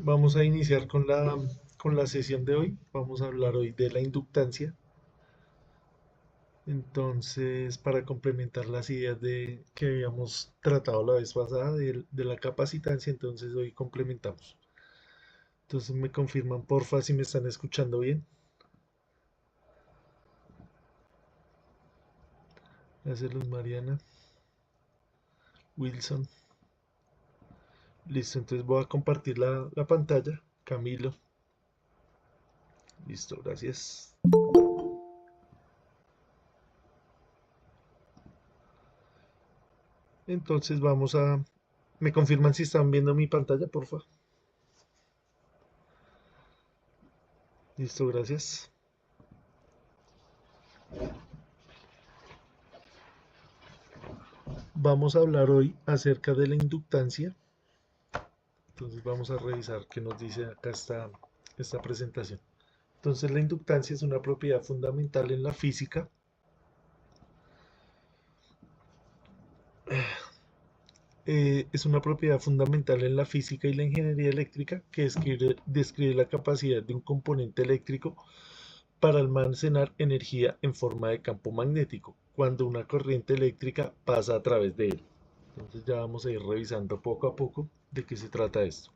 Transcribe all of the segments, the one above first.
Vamos a iniciar con la sesión de hoy. Vamos a hablar hoy de la inductancia. Entonces, para complementar las ideas que habíamos tratado la vez pasada de la capacitancia, entonces hoy complementamos. Entonces, me confirman porfa si me están escuchando bien. Gracias, Luz Mariana. Wilson. Listo, entonces voy a compartir la pantalla. Camilo. Listo, gracias. Entonces vamos a... ¿Me confirman si están viendo mi pantalla, porfa? Listo, gracias. Vamos a hablar hoy acerca de la inductancia. Entonces vamos a revisar qué nos dice acá esta presentación. Entonces la inductancia es una propiedad fundamental en la física. Es una propiedad fundamental en la física y la ingeniería eléctrica que describe la capacidad de un componente eléctrico para almacenar energía en forma de campo magnético cuando una corriente eléctrica pasa a través de él. Entonces ya vamos a ir revisando poco a poco de qué se trata esto.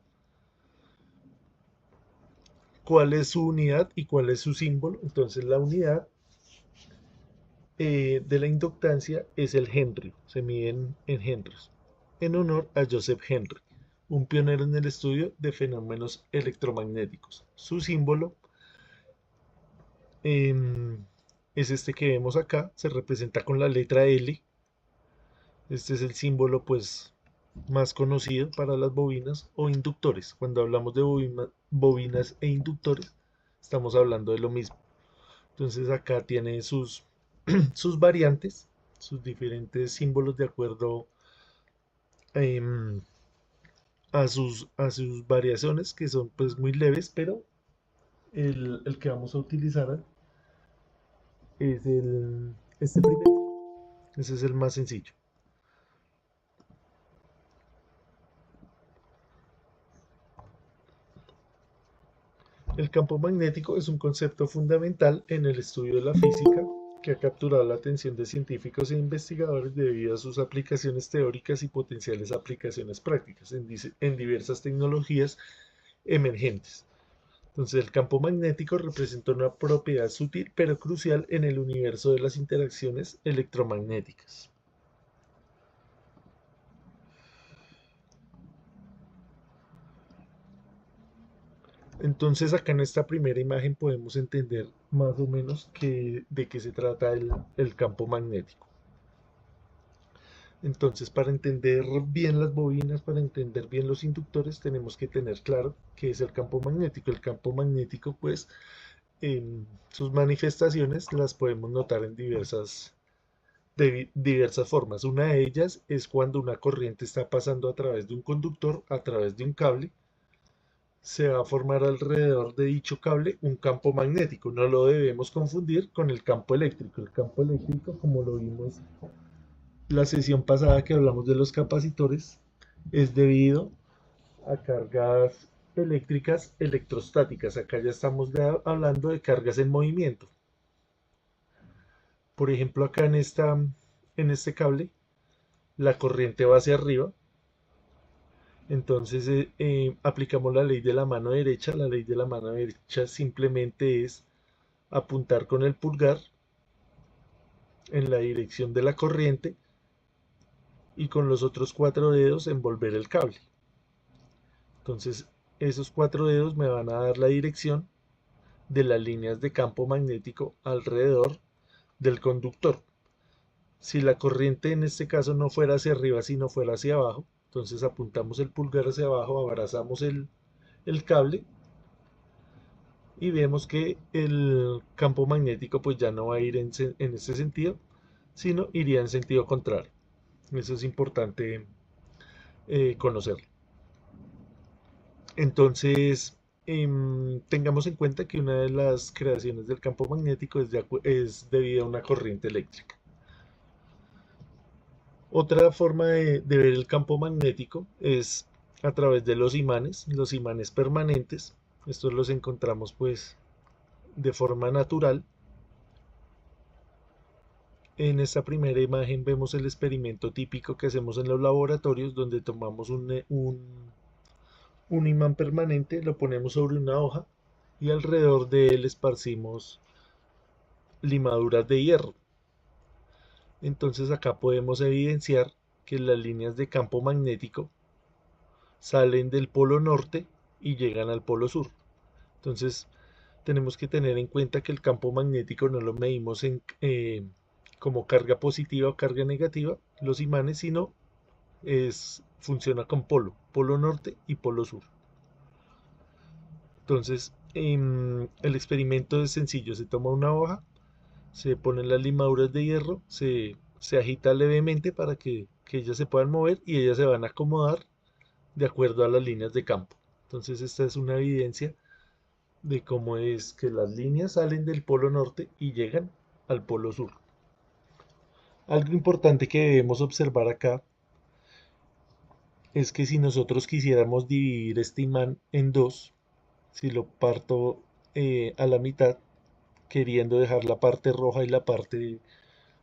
¿Cuál es su unidad y cuál es su símbolo? Entonces la unidad de la inductancia es el Henry, se mide en henries, en honor a Joseph Henry, un pionero en el estudio de fenómenos electromagnéticos. Su símbolo eh, es este que vemos acá, se representa con la letra L. Este es el símbolo pues más conocido para las bobinas o inductores. Cuando hablamos de bobinas e inductores, estamos hablando de lo mismo. Entonces acá tiene sus variantes, sus diferentes símbolos de acuerdo em, a sus variaciones, que son pues muy leves, pero el que vamos a utilizar es este primero. Ese es el más sencillo. El campo magnético es un concepto fundamental en el estudio de la física que ha capturado la atención de científicos e investigadores debido a sus aplicaciones teóricas y potenciales aplicaciones prácticas en diversas tecnologías emergentes. Entonces, el campo magnético representa una propiedad sutil pero crucial en el universo de las interacciones electromagnéticas. Entonces, acá en esta primera imagen podemos entender más o menos de qué se trata el campo magnético. Entonces, para entender bien las bobinas, para entender bien los inductores, tenemos que tener claro qué es el campo magnético. El campo magnético, pues, en sus manifestaciones las podemos notar en diversas formas. Una de ellas es cuando una corriente está pasando a través de un conductor, a través de un cable, se va a formar alrededor de dicho cable un campo magnético. No lo debemos confundir con el campo eléctrico. El campo eléctrico, como lo vimos la sesión pasada que hablamos de los capacitores, es debido a cargas eléctricas electrostáticas. Acá ya estamos hablando de cargas en movimiento. Por ejemplo, acá en este cable, la corriente va hacia arriba. Entonces aplicamos la ley de la mano derecha. La ley de la mano derecha simplemente es apuntar con el pulgar en la dirección de la corriente y con los otros cuatro dedos envolver el cable. Entonces esos cuatro dedos me van a dar la dirección de las líneas de campo magnético alrededor del conductor. Si la corriente en este caso no fuera hacia arriba, sino fuera hacia abajo, entonces apuntamos el pulgar hacia abajo, abrazamos el cable y vemos que el campo magnético pues ya no va a ir en este sentido, sino iría en sentido contrario. Eso es importante conocerlo. Entonces, tengamos en cuenta que una de las creaciones del campo magnético es debido a una corriente eléctrica. Otra forma de ver el campo magnético es a través de los imanes permanentes. Estos los encontramos pues de forma natural. En esta primera imagen vemos el experimento típico que hacemos en los laboratorios, donde tomamos un imán permanente, lo ponemos sobre una hoja y alrededor de él esparcimos limaduras de hierro. Entonces acá podemos evidenciar que las líneas de campo magnético salen del polo norte y llegan al polo sur. Entonces tenemos que tener en cuenta que el campo magnético no lo medimos como carga positiva o carga negativa, los imanes, sino funciona con polo norte y polo sur. Entonces el experimento es sencillo, se toma una hoja, se ponen las limaduras de hierro, se agita levemente para que ellas se puedan mover y ellas se van a acomodar de acuerdo a las líneas de campo. Entonces esta es una evidencia de cómo es que las líneas salen del polo norte y llegan al polo sur. Algo importante que debemos observar acá es que si nosotros quisiéramos dividir este imán en dos, si lo parto a la mitad, queriendo dejar la parte roja y la parte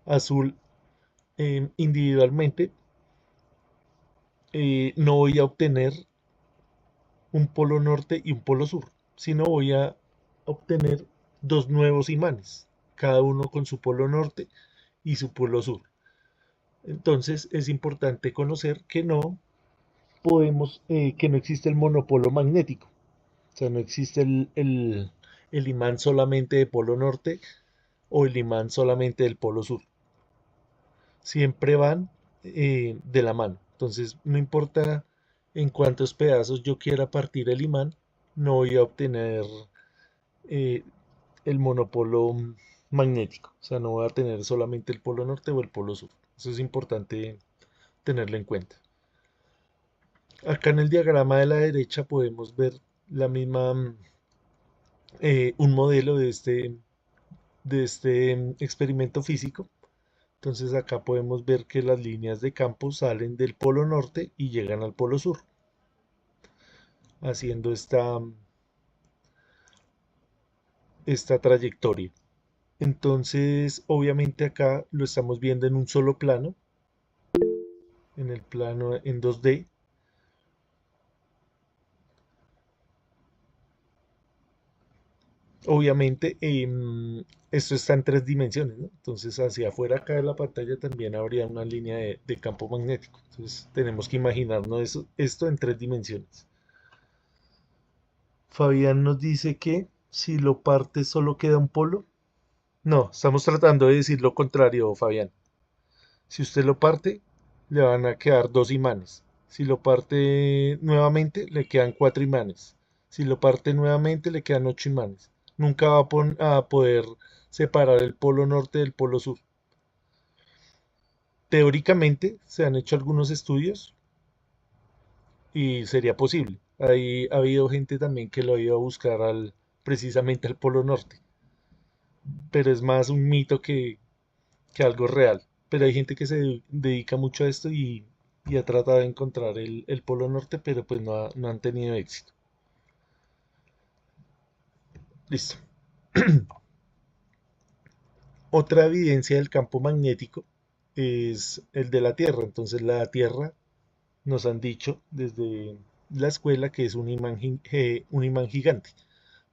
azul individualmente, no voy a obtener un polo norte y un polo sur, sino voy a obtener dos nuevos imanes, cada uno con su polo norte y su polo sur. Entonces es importante conocer que no podemos, que no existe el monopolo magnético, o sea, no existe el imán solamente de polo norte o el imán solamente del polo sur. Siempre van de la mano. Entonces, no importa en cuántos pedazos yo quiera partir el imán, no voy a obtener eh, el monopolo magnético. O sea, no voy a tener solamente el polo norte o el polo sur. Eso es importante tenerlo en cuenta. Acá en el diagrama de la derecha podemos ver la misma, un modelo de este experimento físico. Entonces acá podemos ver que las líneas de campo salen del polo norte y llegan al polo sur, haciendo esta trayectoria. Entonces, obviamente acá lo estamos viendo en un solo plano, en el plano en 2D. Obviamente esto está en tres dimensiones, ¿no? Entonces hacia afuera acá de la pantalla también habría una línea de campo magnético. Entonces tenemos que imaginarnos esto en tres dimensiones. Fabián nos dice que si lo parte solo queda un polo. No, estamos tratando de decir lo contrario, Fabián. Si usted lo parte, le van a quedar dos imanes. Si lo parte nuevamente, le quedan cuatro imanes. Si lo parte nuevamente, le quedan ocho imanes. Nunca va a poder separar el polo norte del polo sur. Teóricamente, se han hecho algunos estudios y sería posible. Ahí ha habido gente también que lo ha ido a buscar precisamente al polo norte. Pero es más un mito que algo real. Pero hay gente que se dedica mucho a esto y ha tratado de encontrar el polo norte, pero pues no han tenido éxito. Listo. Otra evidencia del campo magnético es el de la Tierra. Entonces la Tierra nos han dicho desde la escuela que es un imán gigante.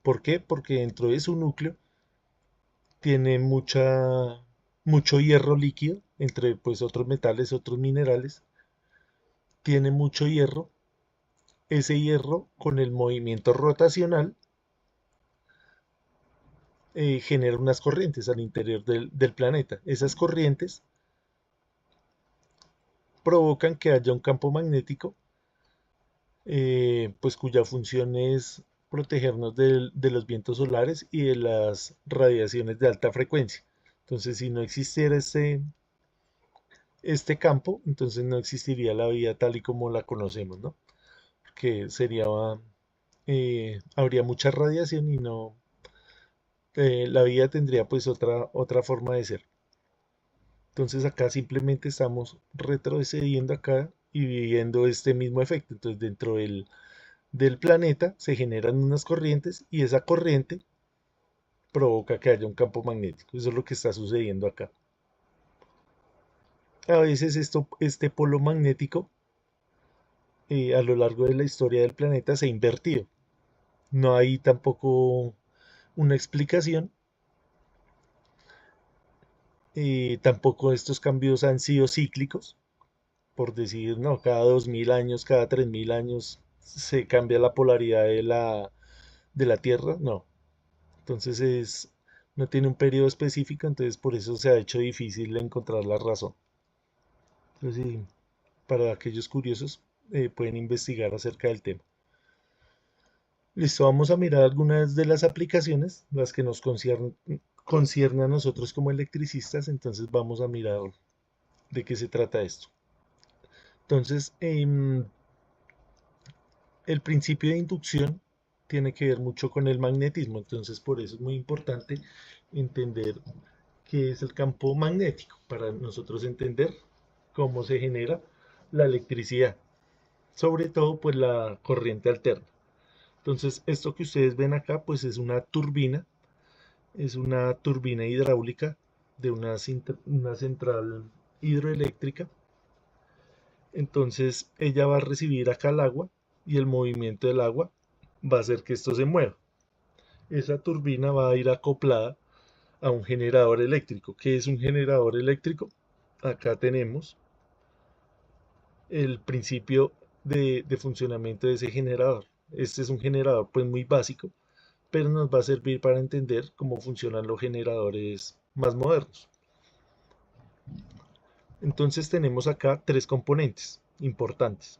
¿Por qué? Porque dentro de su núcleo tiene mucho hierro líquido, entre pues otros metales, otros minerales. Tiene mucho hierro. Ese hierro con el movimiento rotacional genera unas corrientes al interior del planeta. Esas corrientes provocan que haya un campo magnético, pues cuya función es protegernos de los vientos solares y de las radiaciones de alta frecuencia. Entonces, si no existiera este campo, entonces no existiría la vida tal y como la conocemos, ¿no? Que habría mucha radiación y no, la vida tendría pues otra forma de ser. Entonces acá simplemente estamos retrocediendo acá y viviendo este mismo efecto. Entonces dentro del planeta se generan unas corrientes y esa corriente provoca que haya un campo magnético. Eso es lo que está sucediendo acá. A veces este polo magnético a lo largo de la historia del planeta se ha invertido. No hay tampoco una explicación. Tampoco estos cambios han sido cíclicos, por decir, no, cada 2000 años, cada 3000 años se cambia la polaridad de la Tierra, no. Entonces no tiene un periodo específico, entonces por eso se ha hecho difícil encontrar la razón. Entonces, sí, para aquellos curiosos, pueden investigar acerca del tema. Listo, vamos a mirar algunas de las aplicaciones, las que nos concierne a nosotros como electricistas, entonces vamos a mirar de qué se trata esto. Entonces, el principio de inducción tiene que ver mucho con el magnetismo, entonces por eso es muy importante entender qué es el campo magnético, para nosotros entender cómo se genera la electricidad, sobre todo pues la corriente alterna. Entonces, esto que ustedes ven acá, pues es una turbina hidráulica de una central hidroeléctrica. Entonces, ella va a recibir acá el agua y el movimiento del agua va a hacer que esto se mueva. Esa turbina va a ir acoplada a un generador eléctrico. ¿Qué es un generador eléctrico? Acá tenemos el principio de funcionamiento de ese generador. Este es un generador pues muy básico, pero nos va a servir para entender cómo funcionan los generadores más modernos. Entonces tenemos acá tres componentes importantes.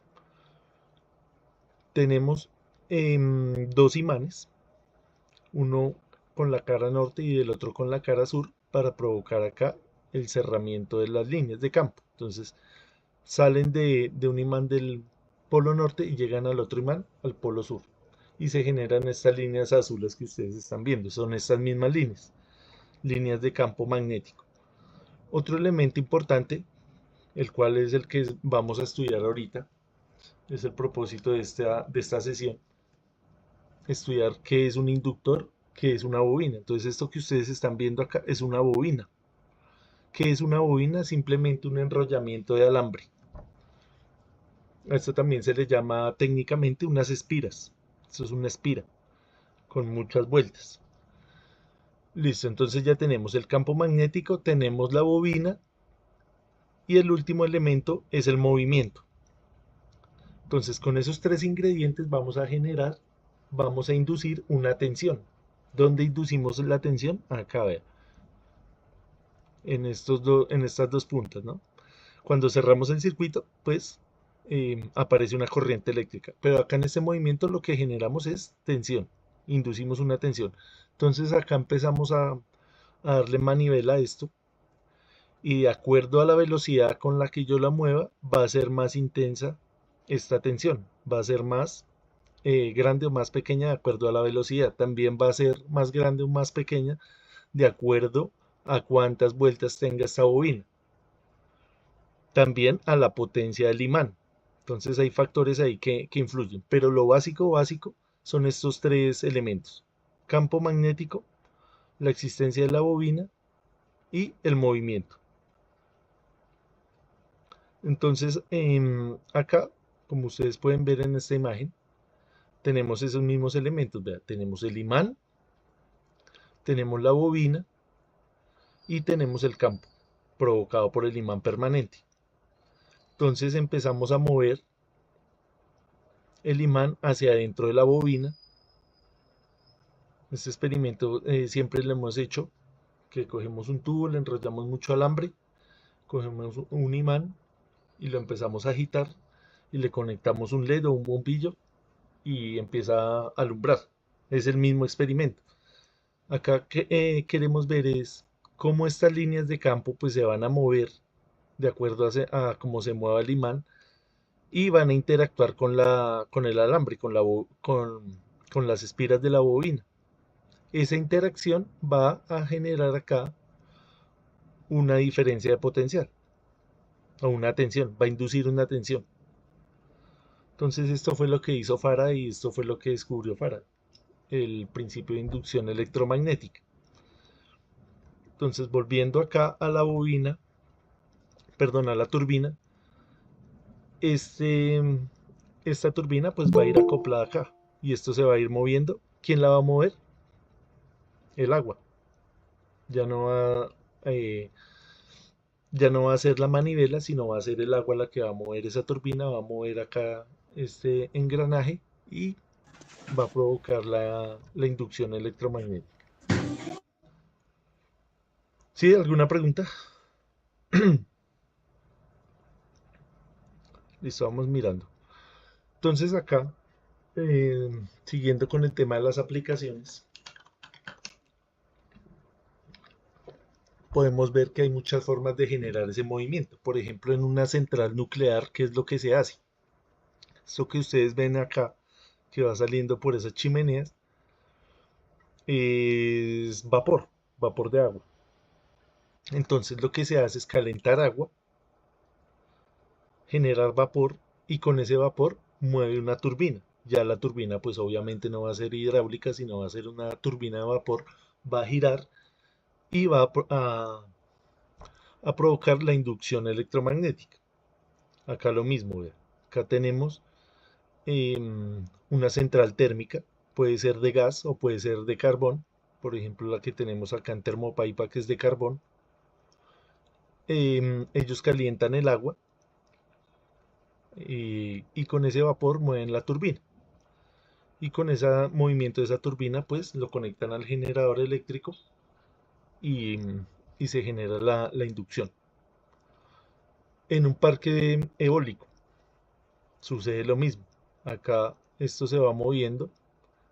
Tenemos dos imanes, uno con la cara norte y el otro con la cara sur, para provocar acá el cerramiento de las líneas de campo. Entonces salen de un imán del polo norte y llegan al otro imán, al polo sur. Y se generan estas líneas azules que ustedes están viendo. Son estas mismas líneas de campo magnético. Otro elemento importante, el cual es el que vamos a estudiar ahorita, es el propósito de esta sesión, estudiar qué es un inductor, qué es una bobina. Entonces esto que ustedes están viendo acá es una bobina. ¿Qué es una bobina? Simplemente un enrollamiento de alambre. A esto también se le llama técnicamente unas espiras. Esto es una espira con muchas vueltas. Listo, entonces ya tenemos el campo magnético, tenemos la bobina y el último elemento es el movimiento. Entonces con esos tres ingredientes vamos a inducir una tensión. ¿Dónde inducimos la tensión? Acá, vea, en estas dos puntas, ¿no? Cuando cerramos el circuito, pues aparece una corriente eléctrica. Pero acá en este movimiento lo que generamos es tensión, inducimos una tensión. Entonces acá empezamos a darle manivela a esto y de acuerdo a la velocidad con la que yo la mueva, va a ser más intensa esta tensión, va a ser más grande o más pequeña de acuerdo a la velocidad. También va a ser más grande o más pequeña de acuerdo a cuántas vueltas tenga esta bobina. También a la potencia del imán. Entonces hay factores ahí que influyen, pero lo básico son estos tres elementos: campo magnético, la existencia de la bobina y el movimiento. Entonces acá, como ustedes pueden ver en esta imagen, tenemos esos mismos elementos. Vea, tenemos el imán, tenemos la bobina y tenemos el campo provocado por el imán permanente. Entonces empezamos a mover el imán hacia adentro de la bobina. Este experimento siempre lo hemos hecho, que cogemos un tubo, le enrollamos mucho alambre, cogemos un imán y lo empezamos a agitar y le conectamos un LED o un bombillo y empieza a alumbrar. Es el mismo experimento. Acá queremos ver es cómo estas líneas de campo pues se van a mover de acuerdo a cómo se mueva el imán y van a interactuar con el alambre, con las espiras de la bobina. Esa interacción va a generar acá una diferencia de potencial o una tensión, va a inducir una tensión. Entonces esto fue lo que hizo Faraday y esto fue lo que descubrió Faraday, el principio de inducción electromagnética. Entonces volviendo acá a la bobina, perdón, a la turbina, este, esta turbina pues va a ir acoplada acá y esto se va a ir moviendo. ¿Quién la va a mover? El agua. Ya no va, eh, ya no va a ser la manivela, sino va a ser el agua la que va a mover esa turbina, va a mover acá este engranaje y va a provocar la inducción electromagnética. ¿Sí? ¿Alguna pregunta? Listo, vamos mirando. Entonces acá, siguiendo con el tema de las aplicaciones, podemos ver que hay muchas formas de generar ese movimiento. Por ejemplo, en una central nuclear, ¿qué es lo que se hace? Esto que ustedes ven acá, que va saliendo por esas chimeneas, es vapor, vapor de agua. Entonces lo que se hace es calentar agua, generar vapor y con ese vapor mueve una turbina. Ya la turbina pues obviamente no va a ser hidráulica, sino va a ser una turbina de vapor, va a girar y va a provocar la inducción electromagnética. Acá lo mismo, vean. Acá tenemos una central térmica, puede ser de gas o puede ser de carbón, por ejemplo la que tenemos acá en Termopaipa que es de carbón. Ellos calientan el agua y con ese vapor mueven la turbina. Y con ese movimiento de esa turbina, pues lo conectan al generador eléctrico y, y se genera la inducción. En un parque eólico sucede lo mismo. Acá esto se va moviendo,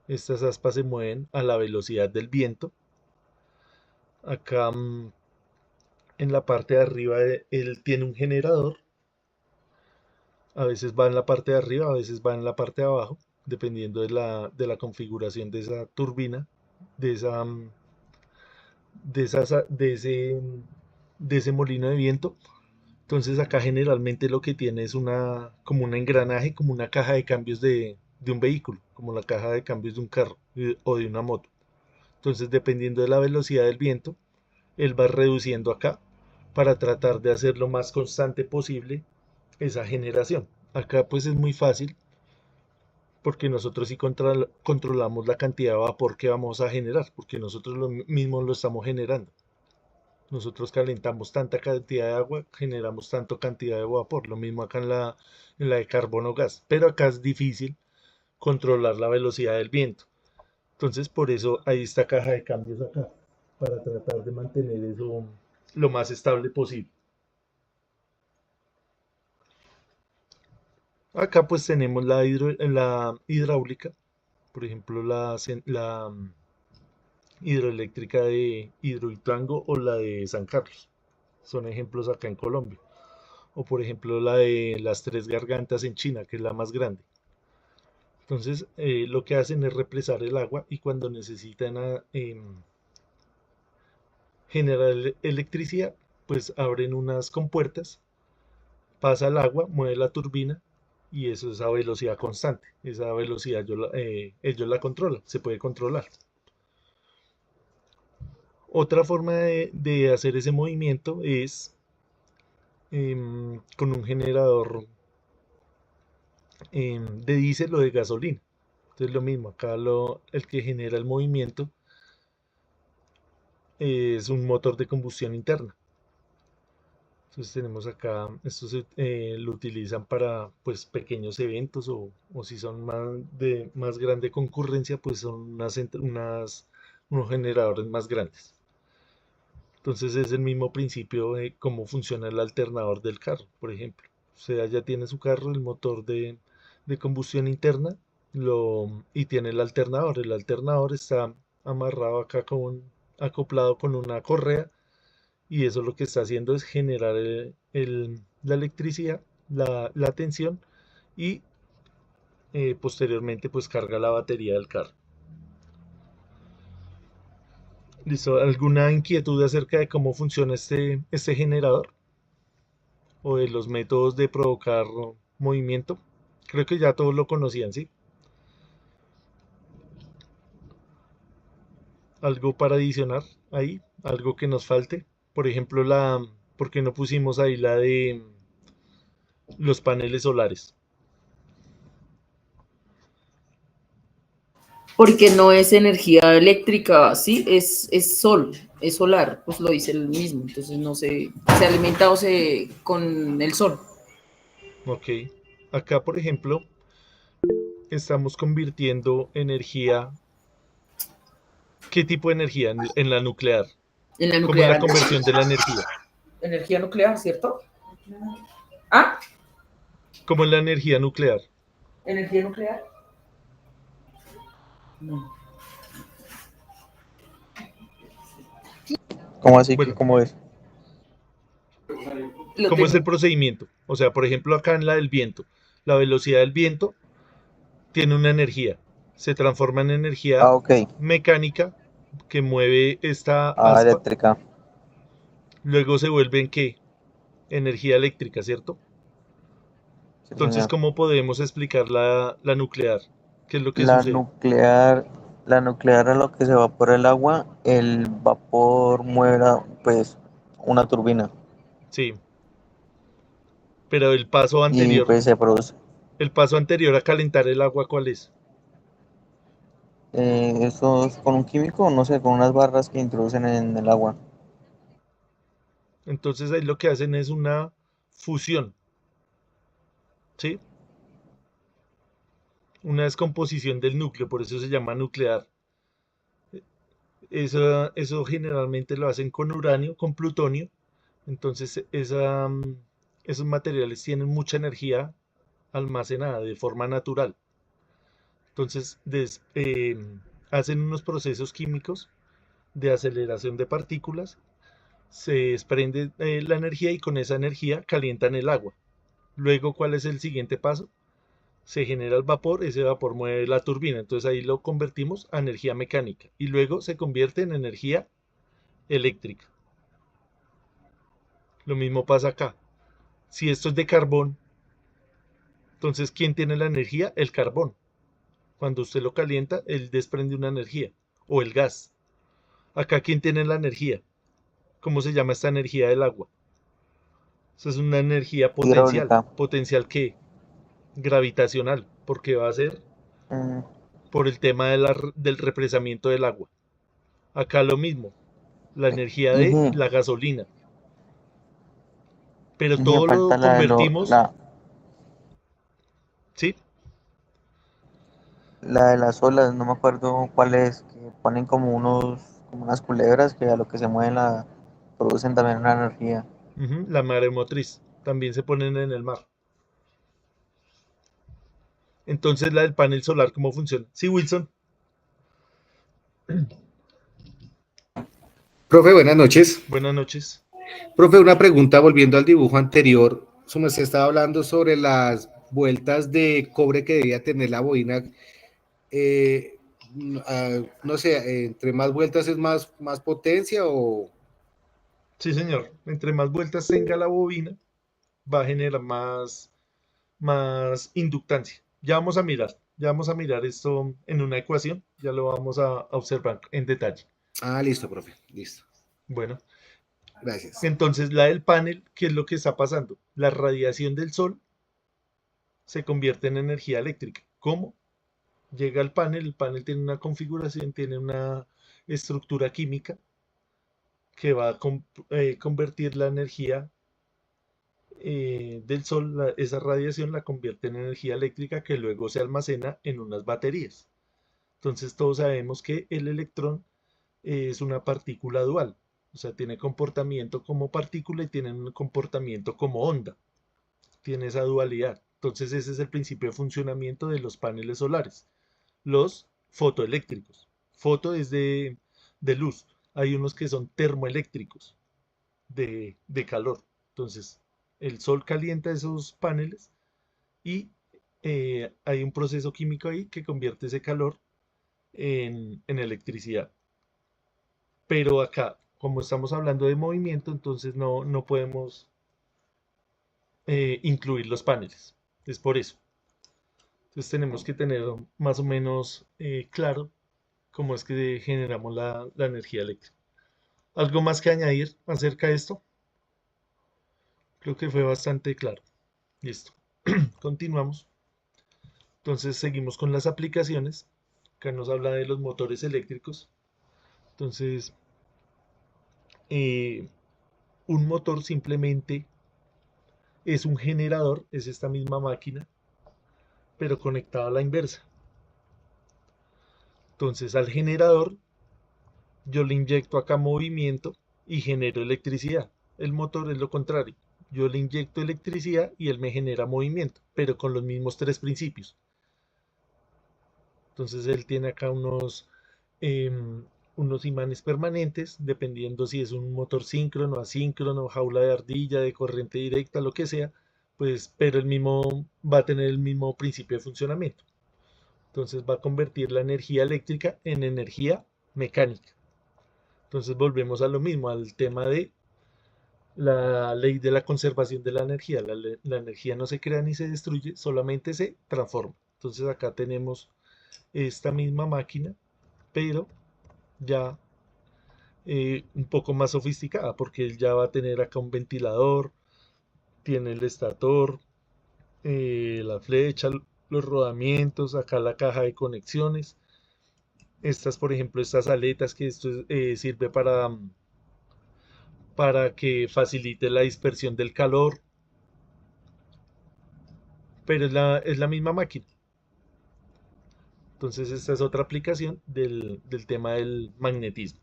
estas aspas se mueven a la velocidad del viento. Acá en la parte de arriba él tiene un generador. A veces va en la parte de arriba, a veces va en la parte de abajo, dependiendo de la configuración de esa turbina, de esa, de esa- de ese molino de viento. Entonces acá generalmente lo que tiene es como un engranaje, como una caja de cambios de un vehículo, como la caja de cambios de un carro o de una moto. Entonces dependiendo de la velocidad del viento, él va reduciendo acá para tratar de hacer lo más constante posible esa generación. Acá pues es muy fácil porque nosotros sí controlamos la cantidad de vapor que vamos a generar, porque nosotros mismos lo estamos generando. Nosotros calentamos tanta cantidad de agua, generamos tanta cantidad de vapor. Lo mismo acá en la de carbono gas. Pero acá es difícil controlar la velocidad del viento. Entonces, por eso hay esta caja de cambios acá, para tratar de mantener eso lo más estable posible. Acá pues tenemos la hidráulica, por ejemplo, la hidroeléctrica de Hidroituango o la de San Carlos. Son ejemplos acá en Colombia. O por ejemplo la de las Tres Gargantas en China, que es la más grande. Entonces, lo que hacen es represar el agua y cuando necesitan generar electricidad, pues abren unas compuertas, pasa el agua, mueve la turbina y eso es a velocidad constante. Esa velocidad ellos la controlan, se puede controlar. Otra forma de hacer ese movimiento es con un generador de diésel o de gasolina. Entonces lo mismo, acá el que genera el movimiento es un motor de combustión interna. Entonces tenemos acá, lo utilizan para pues pequeños eventos o si son más grande concurrencia, pues son unos generadores más grandes. Entonces es el mismo principio de cómo funciona el alternador del carro, por ejemplo. O sea, ya tiene su carro, el motor de combustión interna, y tiene el alternador. El alternador está amarrado acá acoplado con una correa y eso lo que está haciendo es generar la electricidad, la tensión y posteriormente pues carga la batería del carro. ¿Listo? ¿Alguna inquietud acerca de cómo funciona este generador o de los métodos de provocar movimiento? Creo que ya todos lo conocían, ¿sí? Algo para adicionar ahí, algo que nos falte. Por ejemplo, ¿por qué no pusimos ahí la de los paneles solares? Porque no es energía eléctrica, ¿sí? Es sol, es solar, pues lo dice el mismo. Entonces no se alimenta con el sol. Ok. Acá, por ejemplo, estamos convirtiendo energía. ¿Qué tipo de energía? En la nuclear. En la ¿Cómo es la nuclear. conversión de la energía? Energía nuclear, ¿cierto? Ah, ¿Cómo es la energía nuclear? energía nuclear. No. ¿Cómo así que Bueno, cómo es? Lo ¿cómo es el tengo. procedimiento? O sea, por ejemplo, acá en la del viento, la velocidad del viento tiene una energía, se transforma en energía Ah, ok. mecánica que mueve esta Ah, aspa, eléctrica. luego se vuelve en qué? Energía eléctrica, ¿cierto? Sí, Entonces, señor. ¿cómo podemos explicar la nuclear? ¿Qué es lo que La sucede? nuclear, la nuclear a lo que se evapora el agua, el vapor mueve pues una turbina Sí, pero y pues se produce. el paso anterior a calentar el agua, ¿cuál es? Eso es con un químico, no sé, con unas barras que introducen en el agua. Entonces ahí lo que hacen es una fusión, ¿sí? Una descomposición del núcleo, por eso se llama nuclear. Eso generalmente lo hacen con uranio, con plutonio. Entonces esos materiales tienen mucha energía almacenada de forma natural. Entonces hacen unos procesos químicos de aceleración de partículas, se desprende la energía y con esa energía calientan el agua. Luego, ¿cuál es el siguiente paso? Se genera el vapor, ese vapor mueve la turbina, entonces ahí lo convertimos a energía mecánica y luego se convierte en energía eléctrica. Lo mismo pasa acá. Si esto es de carbón, entonces ¿quién tiene la energía? El carbón. Cuando usted lo calienta, él desprende una energía o el gas. Acá ¿quién tiene la energía? ¿Cómo se llama esta energía del agua? Eso es una energía potencial. Hidráulica. ¿Potencial qué? Gravitacional, porque va a ser Mm, por el tema del represamiento del agua. Acá lo mismo, la energía de ujú. la gasolina, pero Y me todo falta lo convertimos, ¿sí? la de las olas, no me acuerdo cuál es, que ponen como unas culebras que a lo que se mueven producen también una energía. Ujú, la maremotriz, también se ponen en el mar. Entonces la del panel solar, ¿cómo funciona? Sí, Wilson, Profe, buenas noches. buenas noches. Profe, una pregunta volviendo al dibujo anterior. Se estaba hablando sobre las vueltas de cobre que debía tener la bobina. Eh, no sé, entre más vueltas es más potencia o... Sí, señor, entre más vueltas tenga la bobina, va a generar más inductancia. Ya vamos a mirar esto en una ecuación, ya lo vamos a observar en detalle. Ah, listo, profe, listo. Bueno, Gracias. entonces la del panel, ¿qué es lo que está pasando? La radiación del sol se convierte en energía eléctrica. ¿Cómo? Llega al panel, el panel tiene una configuración, tiene una estructura química que va a convertir la energía del sol, esa radiación la convierte en energía eléctrica que luego se almacena en unas baterías. Entonces todos sabemos que el electrón es una partícula dual, o sea, tiene comportamiento como partícula y tiene un comportamiento como onda, tiene esa dualidad. Entonces ese es el principio de funcionamiento de los paneles solares, los fotoeléctricos. Foto es de luz, hay unos que son termoeléctricos, de calor. Entonces, el sol calienta esos paneles y hay un proceso químico ahí que convierte ese calor en electricidad. Pero acá, como estamos hablando de movimiento, entonces no podemos incluir los paneles. Es por eso. Entonces tenemos que tener más o menos claro cómo es que generamos la energía eléctrica. ¿Algo más que añadir acerca de esto? Creo que fue bastante claro. Listo. Continuamos. Entonces seguimos con las aplicaciones. Acá nos habla de los motores eléctricos. Entonces, eh, un motor simplemente es un generador, es esta misma máquina, pero conectada a la inversa. Entonces, al generador yo le inyecto acá movimiento y genero electricidad. El motor es lo contrario. Yo le inyecto electricidad y él me genera movimiento, pero con los mismos tres principios. Entonces él tiene acá unos imanes permanentes, dependiendo si es un motor síncrono, asíncrono, jaula de ardilla, de corriente directa, lo que sea, pues, pero el mismo va a tener el mismo principio de funcionamiento. Entonces va a convertir la energía eléctrica en energía mecánica. Entonces volvemos a lo mismo, al tema de la ley de la conservación de la energía. La energía no se crea ni se destruye, solamente se transforma. Entonces acá tenemos esta misma máquina, pero ya un poco más sofisticada, porque él ya va a tener acá un ventilador, tiene el estator, la flecha, los rodamientos, acá la caja de conexiones. Estas, por ejemplo, estas aletas que esto sirve para que facilite la dispersión del calor, pero es la misma máquina. Entonces esta es otra aplicación del tema del magnetismo.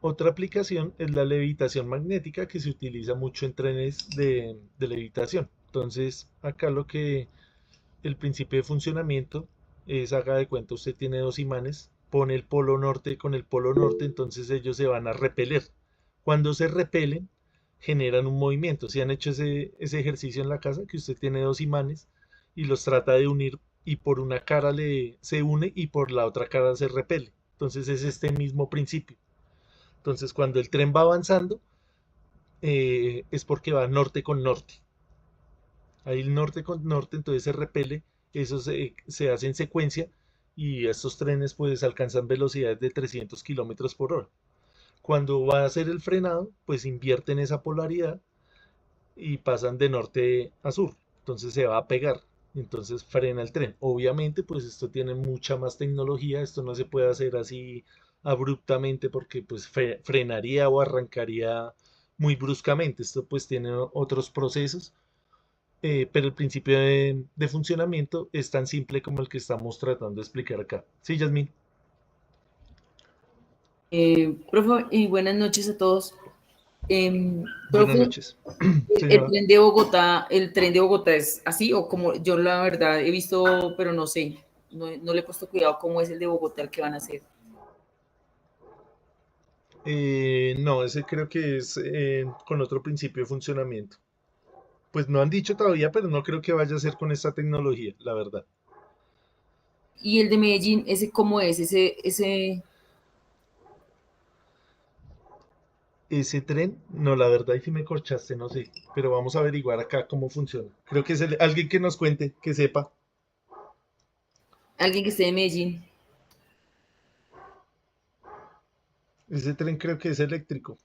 Otra aplicación es la levitación magnética, que se utiliza mucho en trenes de levitación. Entonces acá el principio de funcionamiento es, haga de cuenta, usted tiene dos imanes, pone el polo norte con el polo norte, entonces ellos se van a repeler. Cuando se repelen, generan un movimiento. Si han hecho ese ejercicio en la casa, que usted tiene dos imanes y los trata de unir, y por una cara se une y por la otra cara se repele. Entonces es este mismo principio. Entonces cuando el tren va avanzando, es porque va norte con norte. Ahí el norte con norte, entonces se repele, eso se hace en secuencia, y estos trenes pues alcanzan velocidades de 300 kilómetros por hora. Cuando va a hacer el frenado, pues invierten esa polaridad y pasan de norte a sur. Entonces se va a pegar. Entonces frena el tren. Obviamente, pues esto tiene mucha más tecnología. Esto no se puede hacer así abruptamente, porque pues frenaría o arrancaría muy bruscamente. Esto pues tiene otros procesos. Pero el principio de funcionamiento es tan simple como el que estamos tratando de explicar acá. Sí, Yasmin. Profe, y buenas noches a todos. Buenas Profe, noches, el señora. tren de Bogotá es así, o como yo la verdad he visto, pero no sé, no le he puesto cuidado cómo es el de Bogotá el que van a hacer. No, ese creo que es con otro principio de funcionamiento. Pues no han dicho todavía, pero no creo que vaya a ser con esta tecnología, la verdad. Y el de Medellín, ese cómo es, ese, Ese tren, no, la verdad, y si me corchaste, no sé, pero vamos a averiguar acá cómo funciona. Creo que es alguien que nos cuente, que sepa. alguien que esté de Medellín. Ese tren creo que es eléctrico,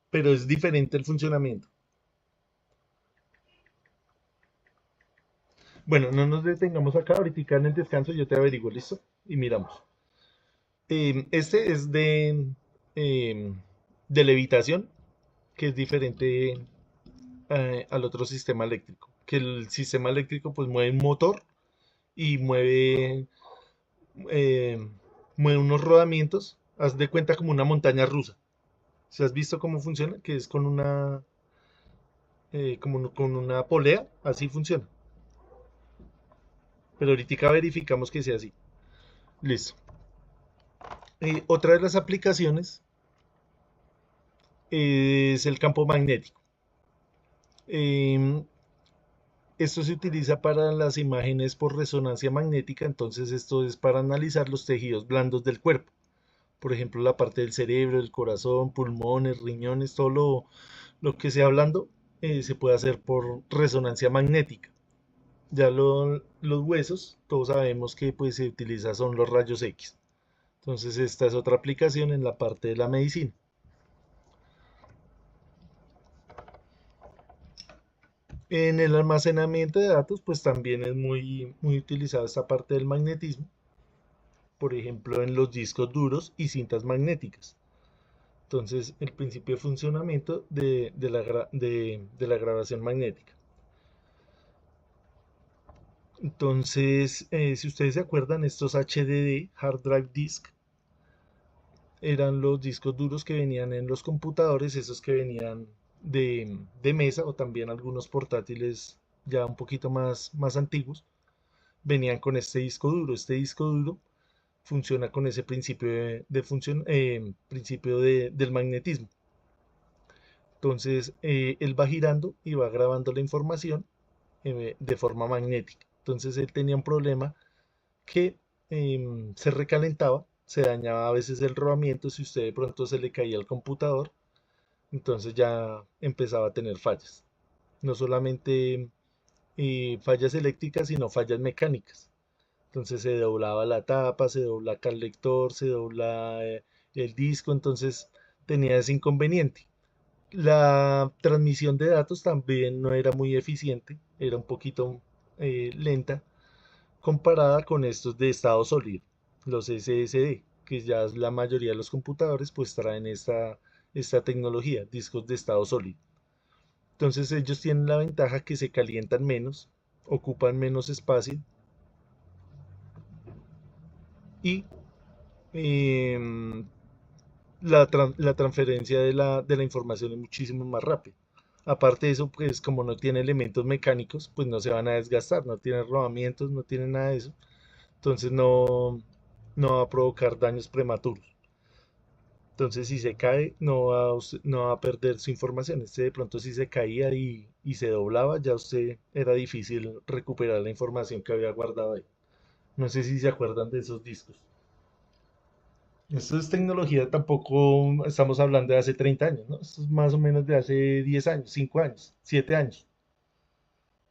pero es diferente el funcionamiento. Bueno, no nos detengamos acá, ahorita en el descanso yo te averiguo, ¿listo? Y miramos. Este es de levitación, que es diferente al otro sistema eléctrico. Que el sistema eléctrico pues mueve un motor y eh, mueve unos rodamientos. Haz de cuenta como una montaña rusa. ¿Si has visto cómo funciona? Que es con con una polea, así funciona. Pero ahorita verificamos que sea así. Listo. Otra de las aplicaciones es el campo magnético. Em, Esto se utiliza para las imágenes por resonancia magnética, entonces esto es para analizar los tejidos blandos del cuerpo. Por ejemplo, la parte del cerebro, el corazón, pulmones, riñones, todo lo que sea blando se puede hacer por resonancia magnética. Ya los huesos, todos sabemos que pues se utiliza son los rayos X. Entonces esta es otra aplicación en la parte de la medicina. En el almacenamiento de datos, pues también es muy utilizada esta parte del magnetismo, por ejemplo, en los discos duros y cintas magnéticas. Entonces, el principio de funcionamiento de la grabación magnética. Entonces, si ustedes se acuerdan, estos HDD, Hard Drive Disk, eran los discos duros que venían en los computadores, esos que venían de mesa o también algunos portátiles ya un poquito más antiguos, venían con este disco duro. Este disco duro funciona con ese principio del magnetismo. Entonces, él va girando y va grabando la información de forma magnética. Entonces, él tenía un problema que se recalentaba, se dañaba a veces el rodamiento, si usted de pronto se le caía el computador, entonces ya empezaba a tener fallas. No solamente fallas eléctricas, sino fallas mecánicas. Entonces se doblaba la tapa, se dobla acá el lector, se dobla el disco, entonces tenía ese inconveniente. La transmisión de datos también no era muy eficiente, era un poquito lenta comparada con estos de estado sólido, los SSD, que ya la mayoría de los computadores pues traen esta tecnología, discos de estado sólido. Entonces ellos tienen la ventaja que se calientan menos, ocupan menos espacio y em, la transferencia de la información es muchísimo más rápida. Aparte de eso, pues como no tiene elementos mecánicos, pues no se van a desgastar, no tiene rodamientos, no tiene nada de eso. Entonces no va a provocar daños prematuros. Entonces si se cae, no va a perder su información. Este de pronto si se caía y se doblaba, ya usted era difícil recuperar la información que había guardado ahí. No sé si se acuerdan de esos discos. Esto es tecnología, tampoco estamos hablando de hace 30 años, ¿no? Esto es más o menos de hace 10 años, 5 años, 7 años.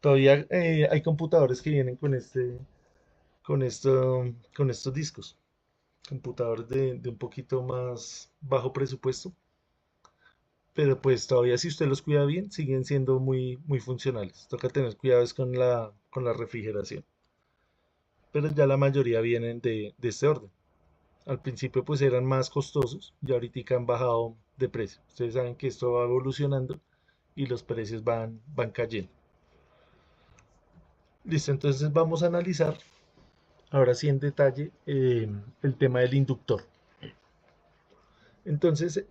Todavía hay computadores que vienen con estos discos. Computadores de un poquito más bajo presupuesto. Pero pues todavía si usted los cuida bien, siguen siendo muy funcionales. Toca tener cuidados con la refrigeración. Pero ya la mayoría vienen de este orden. Al principio pues eran más costosos y ahorita han bajado de precio. Ustedes saben que esto va evolucionando y los precios van cayendo. Listo, entonces vamos a analizar ahora sí en detalle el tema del inductor. Entonces,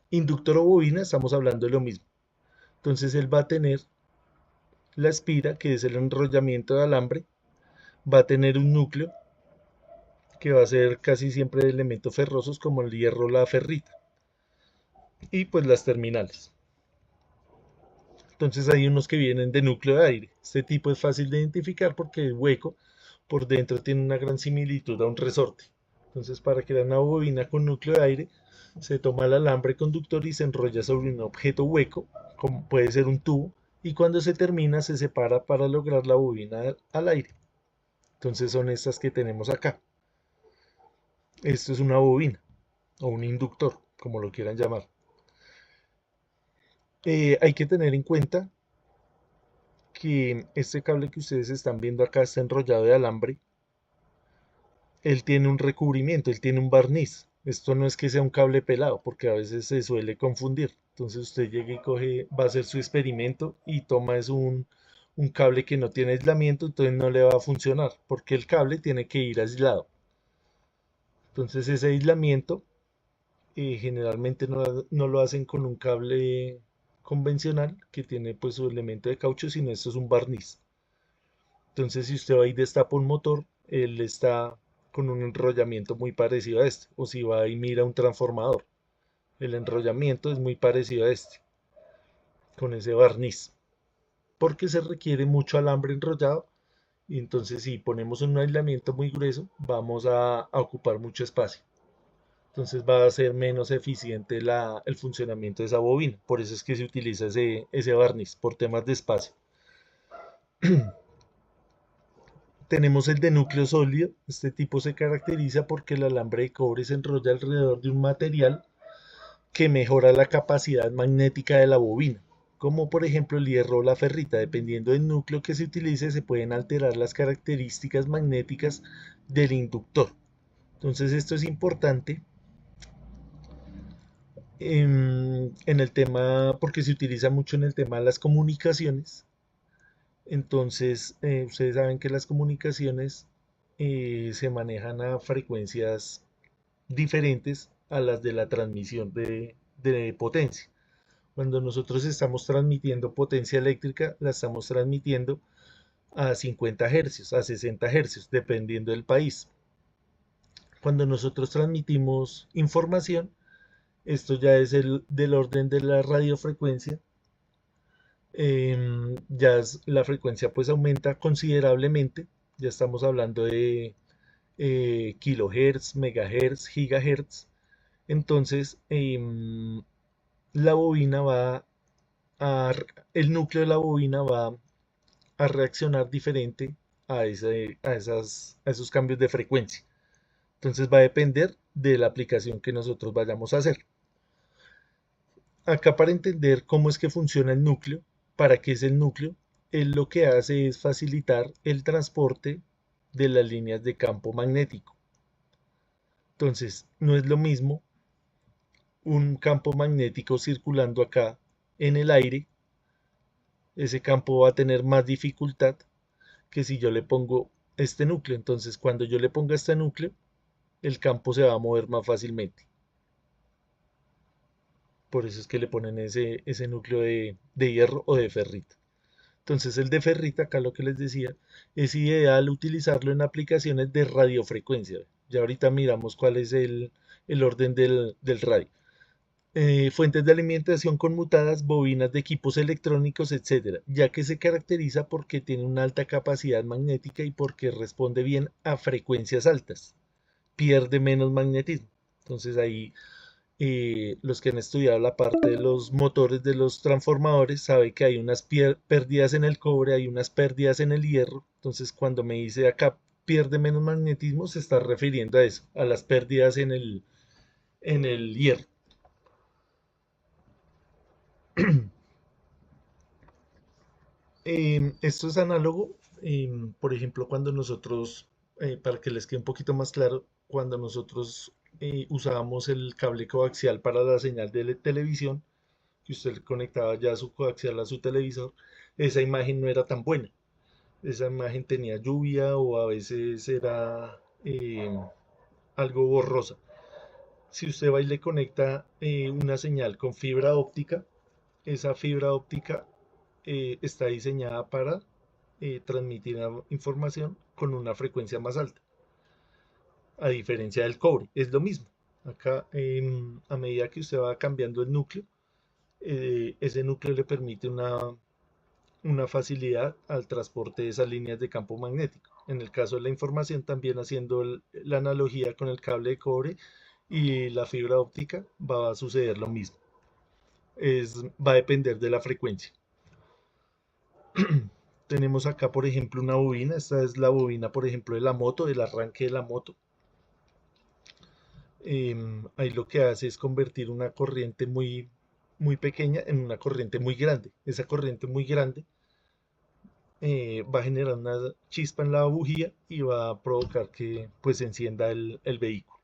inductor o bobina estamos hablando de lo mismo. Entonces él va a tener la espira, que es el enrollamiento de alambre, va a tener un núcleo que va a ser casi siempre de elementos ferrosos como el hierro o la ferrita, y pues las terminales. Entonces hay unos que vienen de núcleo de aire. Este tipo es fácil de identificar porque el hueco por dentro tiene una gran similitud a un resorte. Entonces para crear una bobina con núcleo de aire se toma el alambre conductor y se enrolla sobre un objeto hueco, como puede ser un tubo, y cuando se termina se separa para lograr la bobina al aire. Entonces son estas que tenemos acá. Esto es una bobina o un inductor, como lo quieran llamar. Hay que tener en cuenta que este cable que ustedes están viendo acá está enrollado de alambre. Él tiene un recubrimiento, él tiene un barniz. Esto no es que sea un cable pelado, porque a veces se suele confundir. Entonces usted llega y coge, va a hacer su experimento y toma un cable que no tiene aislamiento, entonces no le va a funcionar, porque el cable tiene que ir aislado. Entonces ese aislamiento generalmente no lo hacen con un cable convencional que tiene pues su elemento de caucho, sino esto es un barniz. Entonces si usted va y destapa un motor, él está con un enrollamiento muy parecido a este. O si va y mira un transformador, el enrollamiento es muy parecido a este, con ese barniz. Porque se requiere mucho alambre enrollado y entonces si ponemos un aislamiento muy grueso, vamos a ocupar mucho espacio. Entonces va a ser menos eficiente el funcionamiento de esa bobina. Por eso es que se utiliza ese barniz, por temas de espacio. Tenemos el de núcleo sólido. Este tipo se caracteriza porque el alambre de cobre se enrolla alrededor de un material que mejora la capacidad magnética de la bobina, como por ejemplo el hierro o la ferrita. Dependiendo del núcleo que se utilice, se pueden alterar las características magnéticas del inductor. Entonces esto es importante en el tema, porque se utiliza mucho en el tema de las comunicaciones. Entonces, ustedes saben que las comunicaciones se manejan a frecuencias diferentes a las de la transmisión de potencia. Cuando nosotros estamos transmitiendo potencia eléctrica, la estamos transmitiendo a 50 hercios, a 60 hercios, dependiendo del país. Cuando nosotros transmitimos información, esto ya es del orden de la radiofrecuencia. Ya la frecuencia pues aumenta considerablemente. Ya estamos hablando de kilohertz, megahertz, gigahertz. Entonces, la bobina va a, el núcleo de la bobina va a reaccionar diferente a esos cambios de frecuencia. Entonces va a depender de la aplicación que nosotros vayamos a hacer. Acá, para entender cómo es que funciona el núcleo, para qué es el núcleo, él lo que hace es facilitar el transporte de las líneas de campo magnético. Entonces, no es lo mismo un campo magnético circulando acá en el aire. Ese campo va a tener más dificultad que si yo le pongo este núcleo. Entonces, cuando yo le ponga este núcleo, el campo se va a mover más fácilmente. Por eso es que le ponen ese núcleo de hierro o de ferrita. Entonces el de ferrita, acá lo que les decía, es ideal utilizarlo en aplicaciones de radiofrecuencia. Ya ahorita miramos cuál es el orden del radio. Fuentes de alimentación conmutadas, bobinas de equipos electrónicos, etcétera, ya que se caracteriza porque tiene una alta capacidad magnética y porque responde bien a frecuencias altas. Pierde menos magnetismo. Entonces ahí los que han estudiado la parte de los motores de los transformadores saben que hay unas pérdidas en el cobre, hay unas pérdidas en el hierro. Entonces cuando me dice acá pierde menos magnetismo, se está refiriendo a eso, a las pérdidas en el hierro. Esto es análogo, por ejemplo, cuando nosotros, para que les quede un poquito más claro, cuando nosotros usábamos el cable coaxial para la señal de televisión, que usted le conectaba ya su coaxial a su televisor, esa imagen no era tan buena. Esa imagen tenía lluvia o a veces era algo borrosa. Si usted va y le conecta una señal con fibra óptica, esa fibra óptica está diseñada para transmitir información con una frecuencia más alta, a diferencia del cobre. Es lo mismo. Acá, a medida que usted va cambiando el núcleo, ese núcleo le permite una facilidad al transporte de esas líneas de campo magnético. En el caso de la información, también haciendo la analogía con el cable de cobre y la fibra óptica, va a suceder lo mismo. Va a depender de la frecuencia. Tenemos acá, por ejemplo, una bobina. Esta es la bobina, por ejemplo, de la moto, del arranque de la moto. Ahí lo que hace es convertir una corriente muy pequeña en una corriente muy grande. Esa corriente muy grande va a generar una chispa en la bujía y va a provocar que pues se encienda el vehículo.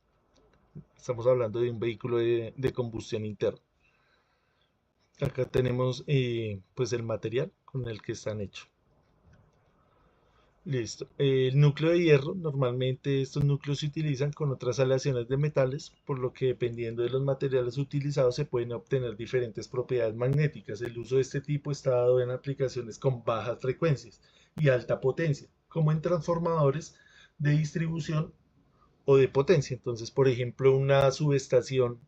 Estamos hablando de un vehículo de combustión interna. Acá tenemos pues el material con el que están hechos. Listo. El núcleo de hierro, normalmente estos núcleos se utilizan con otras aleaciones de metales, por lo que dependiendo de los materiales utilizados se pueden obtener diferentes propiedades magnéticas. El uso de este tipo está dado en aplicaciones con bajas frecuencias y alta potencia, como en transformadores de distribución o de potencia. Entonces, por ejemplo, una subestación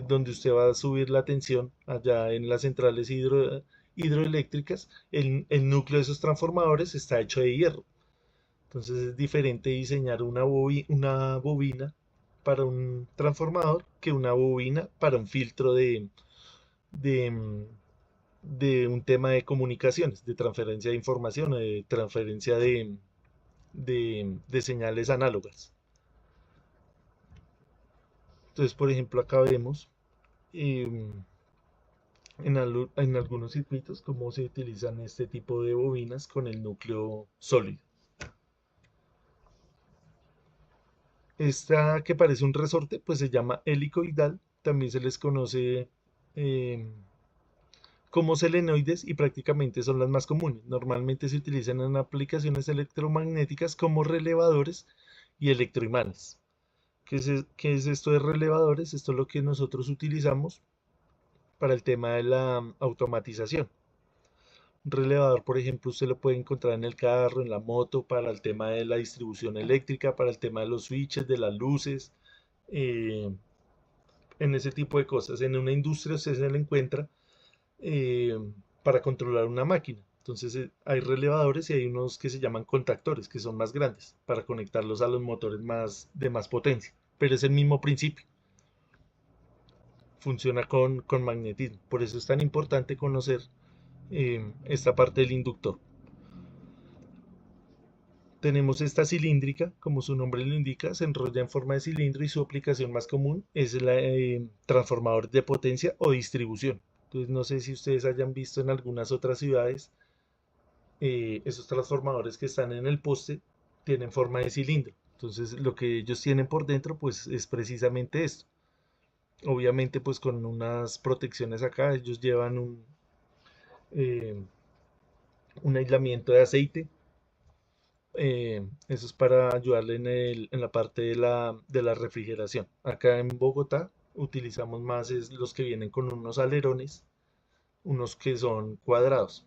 donde usted va a subir la tensión allá en las centrales hidroeléctricas, el núcleo de esos transformadores está hecho de hierro. Entonces es diferente diseñar una bobina para un transformador que una bobina para un filtro de, de un tema de comunicaciones, de transferencia de información, de transferencia de señales análogas. Entonces, por ejemplo, acá vemos en algunos circuitos cómo se utilizan este tipo de bobinas con el núcleo sólido. Esta que parece un resorte, pues se llama helicoidal, también se les conoce como selenoides y prácticamente son las más comunes. Normalmente se utilizan en aplicaciones electromagnéticas como relevadores y electroimanes. ¿Qué es esto de relevadores? Esto es lo que nosotros utilizamos para el tema de la automatización. Un relevador, por ejemplo, usted lo puede encontrar en el carro, en la moto, para el tema de la distribución eléctrica, para el tema de los switches, de las luces, en ese tipo de cosas. En una industria usted se lo encuentra eh, para controlar una máquina. Entonces hay relevadores y hay unos que se llaman contactores, que son más grandes, para conectarlos a los motores de más potencia. Pero es el mismo principio. Funciona con magnetismo. Por eso es tan importante conocer esta parte del inductor. Tenemos esta cilíndrica, como su nombre lo indica, se enrolla en forma de cilindro y su aplicación más común es el transformador de potencia o distribución. Entonces no sé si ustedes hayan visto en algunas otras ciudades esos transformadores que están en el poste tienen forma de cilindro. Entonces lo que ellos tienen por dentro pues es precisamente esto. Obviamente pues con unas protecciones acá, ellos llevan eh, un aislamiento de aceite. Eso es para ayudarle en la parte de la refrigeración. Acá en Bogotá utilizamos más los que vienen con unos alerones, unos que son cuadrados,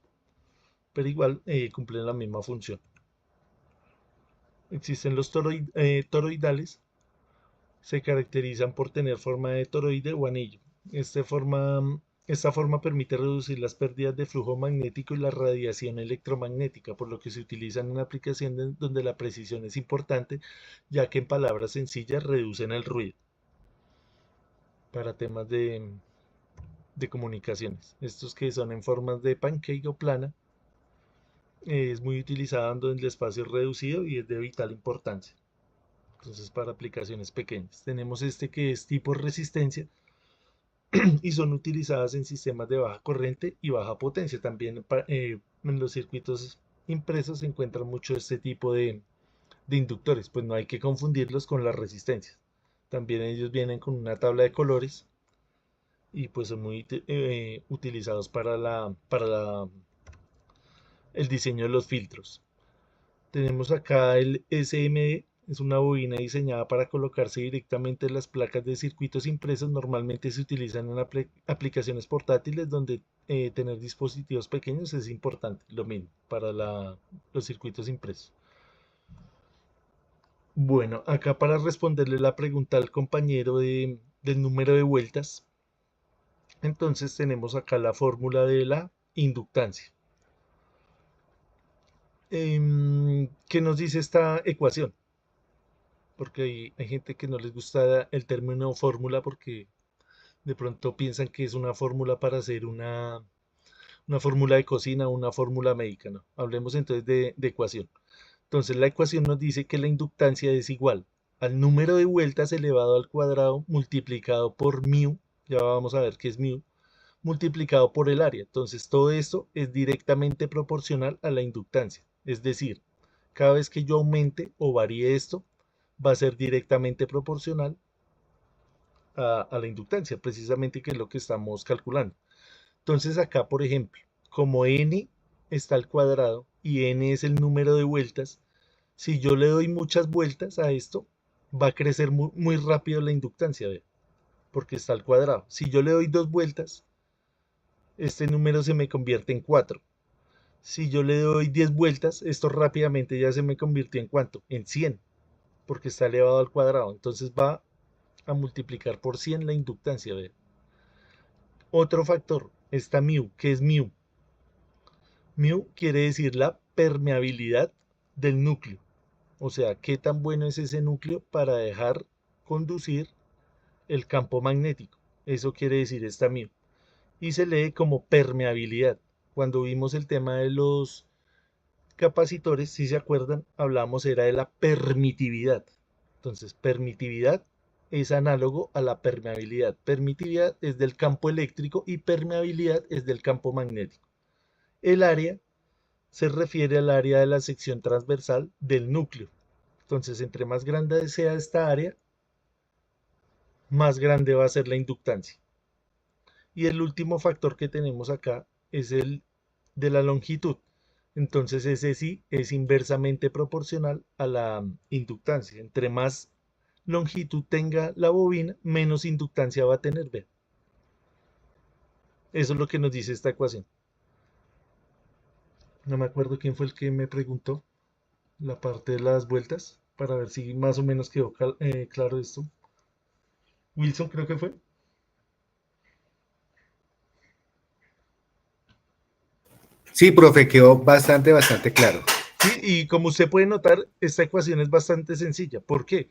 pero igual cumplen la misma función. Existen los toroidales, se caracterizan por tener forma de toroide o anillo. Esta forma permite reducir las pérdidas de flujo magnético y la radiación electromagnética, por lo que se utilizan en aplicaciones donde la precisión es importante, ya que en palabras sencillas reducen el ruido para temas de comunicaciones. Estos que son en formas de pancake o plana, es muy utilizada donde el espacio es reducido y es de vital importancia. Entonces, para aplicaciones pequeñas. Tenemos este que es tipo resistencia y son utilizadas en sistemas de baja corriente y baja potencia. También en los circuitos impresos se encuentra mucho este tipo de inductores, pues no hay que confundirlos con las resistencias. También ellos vienen con una tabla de colores y pues son muy utilizados para el diseño de los filtros. Tenemos acá el SMD, es una bobina diseñada para colocarse directamente en las placas de circuitos impresos. Normalmente se utilizan en aplicaciones portátiles donde tener dispositivos pequeños es importante, lo mismo para los circuitos impresos. Bueno, acá para responderle la pregunta al compañero del número de vueltas, entonces tenemos acá la fórmula de la inductancia. ¿Qué nos dice esta ecuación? Porque hay gente que no les gusta el término fórmula porque de pronto piensan que es una fórmula para hacer una fórmula de cocina o una fórmula médica, ¿no? Hablemos entonces de ecuación. Entonces la ecuación nos dice que la inductancia es igual al número de vueltas elevado al cuadrado multiplicado por μ, ya vamos a ver qué es μ, multiplicado por el área. Entonces todo esto es directamente proporcional a la inductancia. Es decir, cada vez que yo aumente o varíe esto, va a ser directamente proporcional a la inductancia, precisamente que es lo que estamos calculando. Entonces acá, por ejemplo, como n está al cuadrado y n es el número de vueltas, si yo le doy muchas vueltas a esto, va a crecer muy rápido la inductancia, ¿ve? Porque está al cuadrado. Si yo le doy 2 vueltas, este número se me convierte en 4. Si yo le doy 10 vueltas, esto rápidamente ya se me convirtió en ¿cuánto? En 100, porque está elevado al cuadrado. Entonces va a multiplicar por 100 la inductancia. ¿Ve? Otro factor, está μ. ¿Qué es μ? μ quiere decir la permeabilidad del núcleo. O sea, qué tan bueno es ese núcleo para dejar conducir el campo magnético. Eso quiere decir esta μ. Y se lee como permeabilidad. Cuando vimos el tema de los capacitores, si se acuerdan, hablamos era de la permitividad. Entonces, permitividad es análogo a la permeabilidad. Permitividad es del campo eléctrico y permeabilidad es del campo magnético. El área se refiere al área de la sección transversal del núcleo. Entonces, entre más grande sea esta área, más grande va a ser la inductancia. Y el último factor que tenemos acá es el de la longitud. Entonces ese sí es inversamente proporcional a la inductancia. Entre más longitud tenga la bobina, menos inductancia va a tener. Vean. Eso es lo que nos dice esta ecuación. No me acuerdo quién fue el que me preguntó la parte de las vueltas, para ver si más o menos quedó claro esto. Wilson creo que fue. Sí, profe, quedó bastante claro. Sí, y como usted puede notar, esta ecuación es bastante sencilla. ¿Por qué?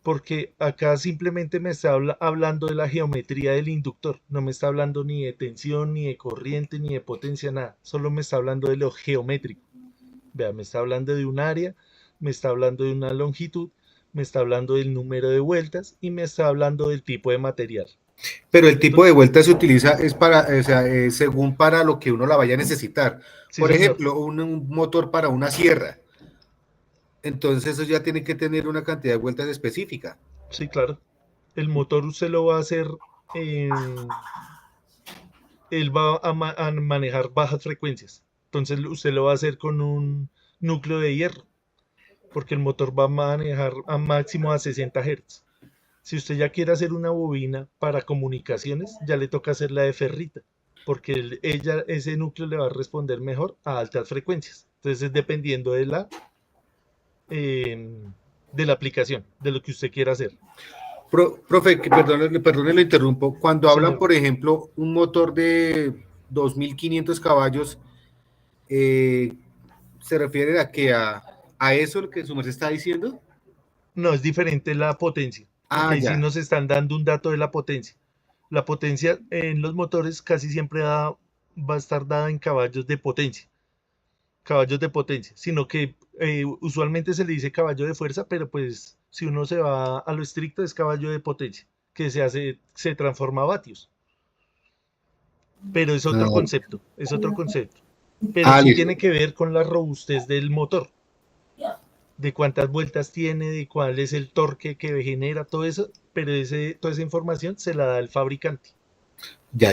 Porque acá simplemente me está hablando de la geometría del inductor. No me está hablando ni de tensión, ni de corriente, ni de potencia, nada. Solo me está hablando de lo geométrico. Vea, me está hablando de un área, me está hablando de una longitud, me está hablando del número de vueltas y me está hablando del tipo de material. Pero el tipo de vuelta se utiliza es para, o sea, según para lo que uno la vaya a necesitar. Sí, Por señor. ejemplo, un motor para una sierra. Entonces eso ya tiene que tener una cantidad de vueltas específica. Sí, claro. El motor usted lo va a hacer, él va a manejar bajas frecuencias. Entonces usted lo va a hacer con un núcleo de hierro, porque el motor va a manejar a máximo a 60 Hz. Si usted ya quiere hacer una bobina para comunicaciones, ya le toca hacer la de ferrita, porque ese núcleo le va a responder mejor a altas frecuencias. Entonces es dependiendo de la aplicación, de lo que usted quiera hacer. Profe, perdone, lo interrumpo. Cuando hablan, Señor. por ejemplo, un motor de 2.500 caballos, ¿se refiere a qué? ¿A eso lo que su merced está diciendo? No, es diferente la potencia, Ah, porque ahí sí ya. nos están dando un dato de la potencia. La potencia en los motores casi siempre va a estar dada en caballos de potencia, sino que usualmente se le dice caballo de fuerza, pero pues si uno se va a lo estricto es caballo de potencia, que se transforma a vatios. Pero es otro No. concepto, es otro concepto. Pero sí Listo. tiene que ver con la robustez del motor, de cuántas vueltas tiene, de cuál es el torque que genera, todo eso, pero toda esa información se la da el fabricante. Ya.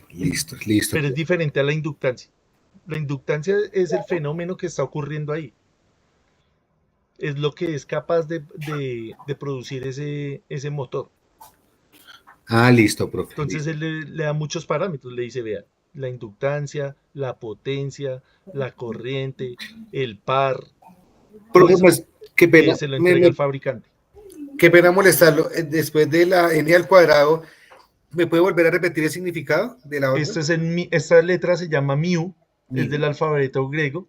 Listo. Pero es diferente a la inductancia. La inductancia es el fenómeno que está ocurriendo ahí. Es lo que es capaz de producir ese motor. Listo, profe. Entonces Listo. él le da muchos parámetros. Le dice, vea, la inductancia, la potencia, la corriente, el par. Todo Profe, eso pues, qué pena, se lo entrega el fabricante. qué pena molestarlo. Después de la n al cuadrado, ¿me puede volver a repetir el significado de la otra? Esta letra se llama mu, es del Mu. alfabeto griego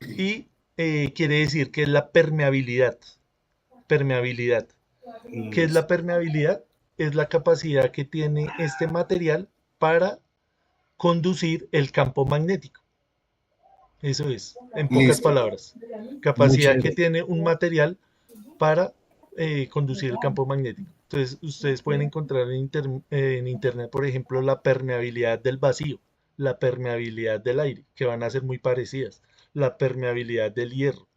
y quiere decir que es la permeabilidad. Permeabilidad. ¿Qué es la permeabilidad? Es la capacidad que tiene este material para conducir el campo magnético. Eso es, en pocas Listo. palabras. Capacidad que tiene un material para conducir el campo magnético. Entonces, ustedes pueden encontrar en internet, por ejemplo, la permeabilidad del vacío, la permeabilidad del aire, que van a ser muy parecidas, la permeabilidad del hierro.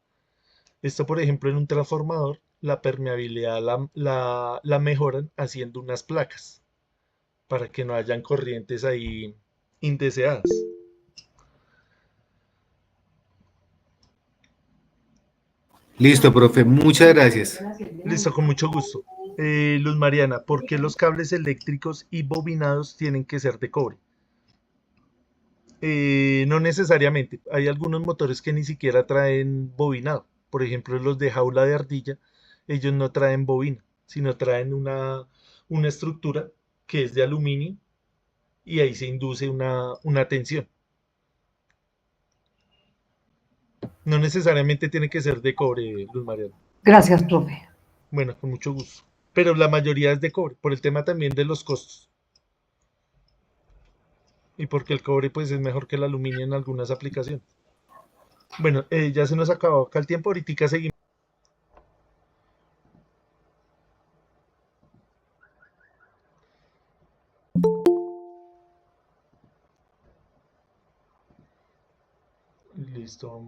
Esto, por ejemplo, en un transformador, la permeabilidad la mejoran haciendo unas placas para que no hayan corrientes ahí indeseadas. Listo, profe. Muchas gracias. Listo, con mucho gusto. Luz Mariana, ¿por qué los cables eléctricos y bobinados tienen que ser de cobre? No necesariamente. Hay algunos motores que ni siquiera traen bobinado. Por ejemplo, los de jaula de ardilla, ellos no traen bobina, sino traen una estructura que es de aluminio y ahí se induce una tensión. No necesariamente tiene que ser de cobre, Luz Mariana. Gracias, profe. Bueno, con mucho gusto. Pero la mayoría es de cobre, por el tema también de los costos. Y porque el cobre pues es mejor que el aluminio en algunas aplicaciones. Bueno, ya se nos acabó acá el tiempo, ahorita seguimos. Listo,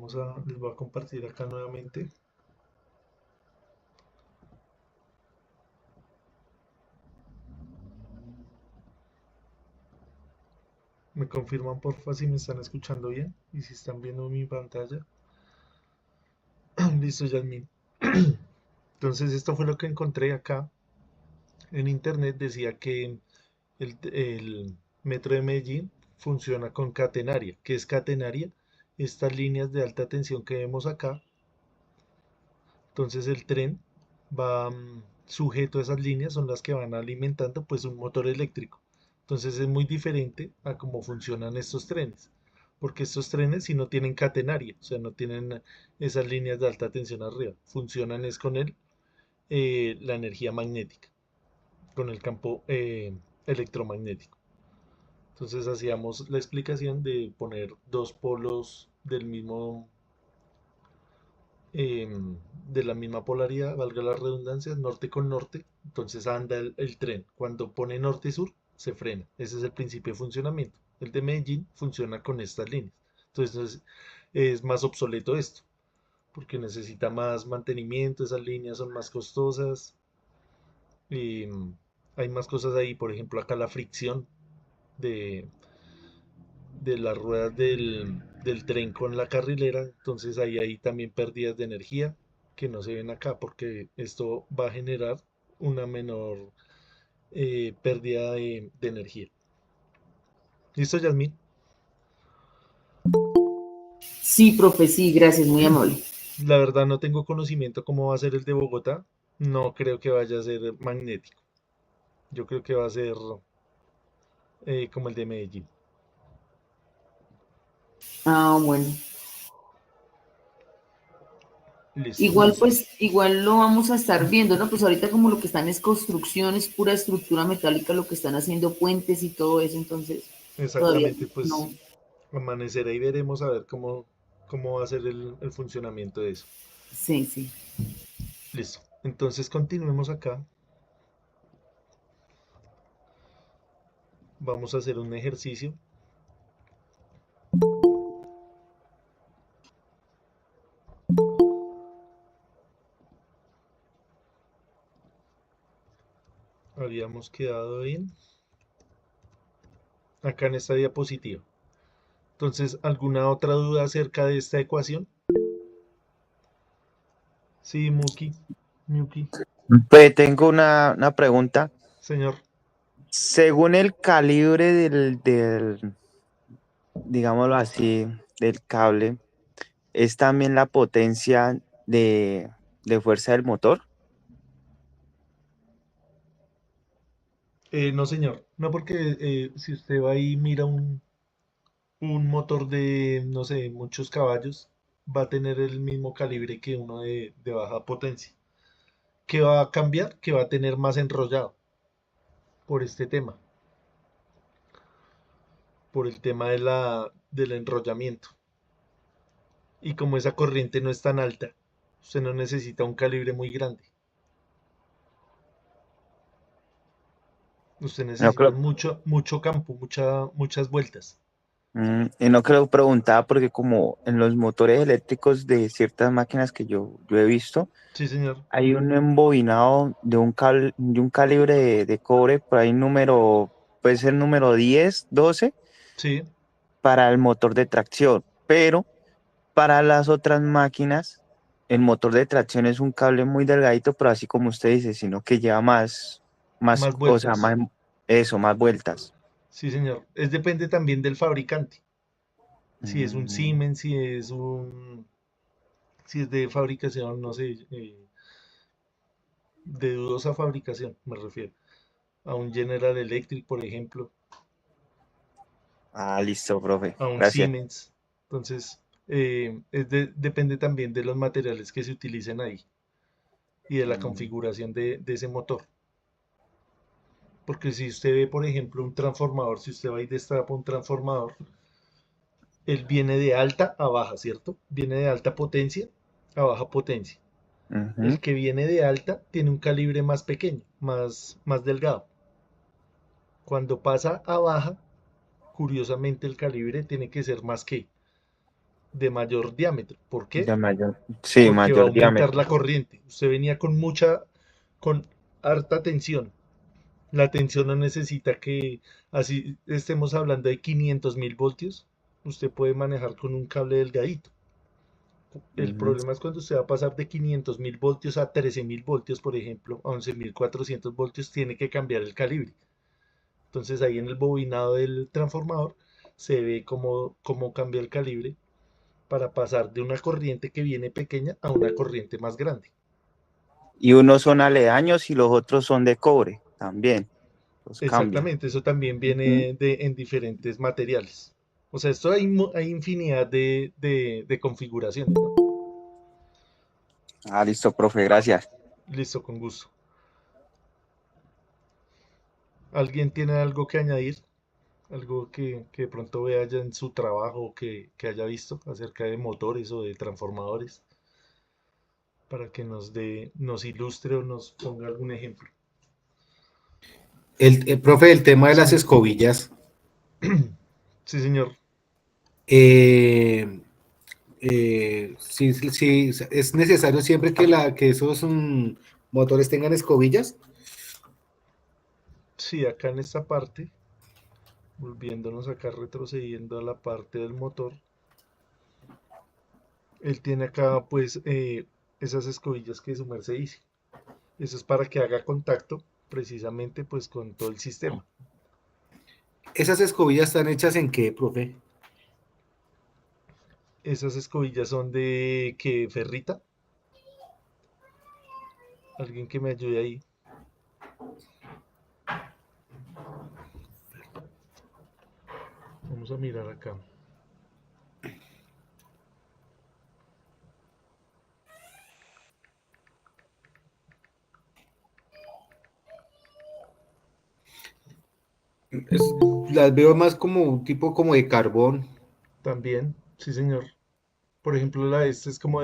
les voy a compartir acá nuevamente. Me confirman porfa si me están escuchando bien y si están viendo mi pantalla. Listo, Yasmin. Entonces, esto fue lo que encontré acá en internet. Decía que el metro de Medellín funciona con catenaria. ¿Qué es catenaria? Estas líneas de alta tensión que vemos acá. Entonces, el tren va sujeto a esas líneas, son las que van alimentando pues un motor eléctrico. Entonces, es muy diferente a cómo funcionan estos trenes. Porque estos trenes si no tienen catenaria, o sea, no tienen esas líneas de alta tensión arriba. Funcionan es con la energía magnética, con el campo electromagnético. Entonces hacíamos la explicación de poner dos polos de la misma polaridad, valga la redundancia, norte con norte. Entonces anda el tren. Cuando pone norte-sur, se frena. Ese es el principio de funcionamiento. El de Medellín funciona con estas líneas. Entonces es más obsoleto esto, porque necesita más mantenimiento, esas líneas son más costosas. Y hay más cosas ahí, por ejemplo, acá la fricción de, de las ruedas del tren con la carrilera, entonces ahí hay también pérdidas de energía que no se ven acá, porque esto va a generar una menor pérdida de energía. ¿Listo, Yasmín? Sí, profe, sí, gracias, muy amable. La verdad no tengo conocimiento cómo va a ser el de Bogotá, no creo que vaya a ser magnético, yo creo que va a ser como el de Medellín. Ah, bueno. Listo, Igual, entonces, pues, igual lo vamos a estar viendo, ¿no? Pues ahorita como lo que están es construcciones, pura estructura metálica, lo que están haciendo puentes y todo eso, entonces todavía exactamente, pues no. amanecerá y veremos a ver cómo va a ser el funcionamiento de eso. Sí, sí. Listo. Entonces continuemos acá. Vamos a hacer un ejercicio. Habíamos quedado acá en esta diapositiva. Entonces, ¿alguna otra duda acerca de esta ecuación? Sí, Muki, Pues tengo una pregunta. señor. Según el calibre digámoslo así, del cable, ¿es también la potencia de fuerza del motor? No, señor. No, porque si usted va y mira un motor de, no sé, muchos caballos, va a tener el mismo calibre que uno de baja potencia. ¿Qué va a cambiar? Que va a tener más enrollado por este tema, por el tema del enrollamiento. Y como esa corriente no es tan alta, usted no necesita un calibre muy grande. Usted No necesita creo, mucho campo, muchas vueltas. y no creo preguntaba porque como en los motores eléctricos de ciertas máquinas que yo he visto, Sí, señor. hay un embobinado de un calibre de cobre, por ahí puede ser número 10 12 Sí. para el motor de tracción, pero para las otras máquinas, el motor de tracción es un cable muy delgadito, pero así como usted dice, sino que lleva Más o sea, vueltas. más vueltas. Sí, señor. Depende también del fabricante. Si es un Mm, Siemens, si es de fabricación, no sé, de dudosa fabricación, me refiero. A un General Electric, por ejemplo, listo, profe. a un Gracias. Siemens. Entonces, depende también de los materiales que se utilicen ahí y de la Mm, configuración de ese motor. Porque si usted ve, por ejemplo, un transformador, si usted va y destapa un transformador, él viene de alta a baja, ¿cierto? Viene de alta potencia a baja potencia. El Ujú. que viene de alta tiene un calibre más pequeño, más delgado. Cuando pasa a baja, curiosamente el calibre tiene que ser más que de mayor diámetro. ¿Por qué? De mayor, sí, Porque va a mayor aumentar diámetro. la corriente. Usted venía con harta tensión. La tensión no necesita que, así estemos hablando de 500.000 voltios, usted puede manejar con un cable delgadito. El Ujú. problema es cuando usted va a pasar de 500.000 voltios a 13.000 voltios, por ejemplo, a 11.400 voltios, tiene que cambiar el calibre. Entonces ahí en el bobinado del transformador se ve cómo cambia el calibre para pasar de una corriente que viene pequeña a una corriente más grande. Y unos son aledaños y los otros son de cobre también. Los cambian. Exactamente, eso también Ujú. viene en diferentes materiales. O sea, esto hay infinidad de configuraciones, ¿no? Ah, listo, profe, gracias. Listo, con gusto. ¿Alguien tiene algo que añadir? Algo que de pronto vea ya en su trabajo o que haya visto acerca de motores o de transformadores para que nos ilustre o nos ponga algún ejemplo. Profe, el tema de las escobillas, Sí, señor. eh, sí, sí, es necesario siempre que esos motores tengan escobillas. Sí, acá en esta parte, volviéndonos acá, retrocediendo a la parte del motor, él tiene acá pues esas escobillas que su merced dice. Eso es para que haga contacto precisamente pues con todo el sistema. ¿Esas escobillas están hechas en qué, profe? Esas escobillas son de que ferrita. Alguien que me ayude ahí. Vamos a mirar acá. Es- las veo más como un tipo como de carbón. También, sí señor. Por ejemplo, la de esta es como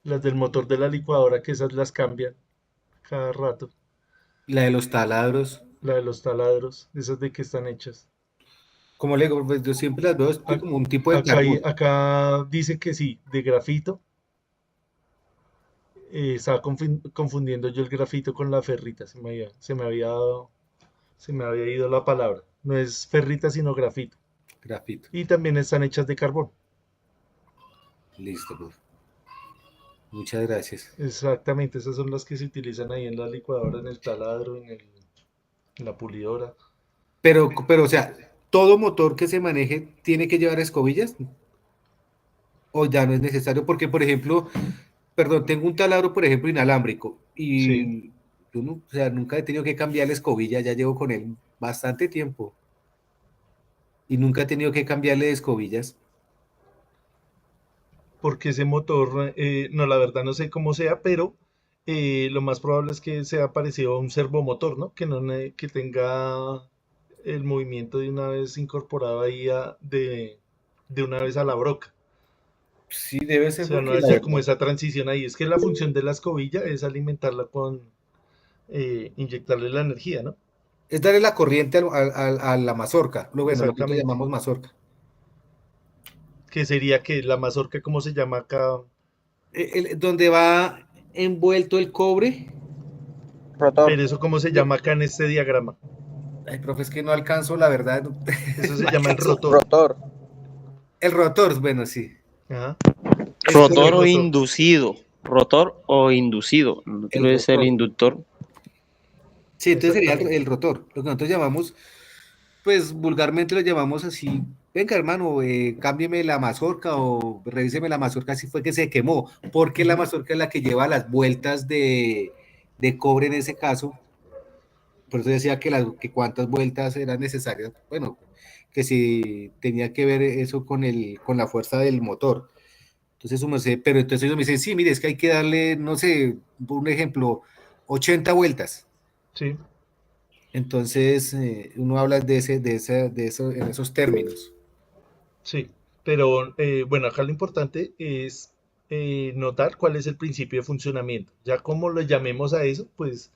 las del motor de la licuadora, que esas las cambian cada rato. La de los taladros. La de los taladros, esas de que están hechas. Como le digo, pues yo siempre las veo Ac- como un tipo de Acá, carbón. acá dice que sí, de grafito. Estaba confundiendo yo el grafito con la ferrita. Se me había ido la palabra. No es ferrita, sino grafito. Grafito. Y también están hechas de carbón. Listo, profe. Muchas gracias. Exactamente, esas son las que se utilizan ahí en la licuadora, en el taladro, en la pulidora. O sea, todo motor que se maneje tiene que llevar escobillas o ya no es necesario, porque, por ejemplo, perdón, tengo un taladro, por ejemplo, inalámbrico Sí, y yo no, o sea, nunca he tenido que cambiar la escobilla, ya llevo con él bastante tiempo y nunca he tenido que cambiarle de escobillas. porque ese motor, no, la verdad no sé cómo sea, pero lo más probable es que sea parecido a un servomotor, ¿no? Que, no que tenga el movimiento de una vez incorporado ahí de una vez a la broca. Sí, debe O ser sea, no porque haya como esa transición ahí. Es que la función de la escobilla es alimentarla con, inyectarle la energía, ¿no? es darle la corriente a la mazorca, bueno, lo que nosotros Exactamente. llamamos mazorca. Que sería que la mazorca, ¿cómo se llama acá? Donde va envuelto el cobre. Rotor. Pero eso, ¿cómo se llama acá en este diagrama? Ay, profe, es que no alcanzo, la verdad, no, Eso no se llama el alcanzo. rotor. Rotor. El rotor, bueno, sí. Ajá. Ese es el Rotor o rotor. inducido. Rotor o inducido. El El otro es el rotor. inductor. Sí, entonces sería Exactamente. el rotor. Lo que nosotros llamamos, pues vulgarmente lo llamamos así. Venga, hermano, cámbieme la mazorca o revíseme la mazorca si fue que se quemó, porque la Ujú. mazorca es la que lleva las vueltas de cobre en ese caso. Por eso decía que cuántas vueltas eran necesarias. Bueno, que si tenía que ver eso con la fuerza del motor. Entonces, pero entonces ellos me dicen, sí, mire, es que hay que darle, no sé, por un ejemplo, 80 vueltas. Sí. Entonces, uno habla de eso, en esos términos. Sí, pero bueno, acá lo importante es notar cuál es el principio de funcionamiento. Ya como lo llamemos a eso, pues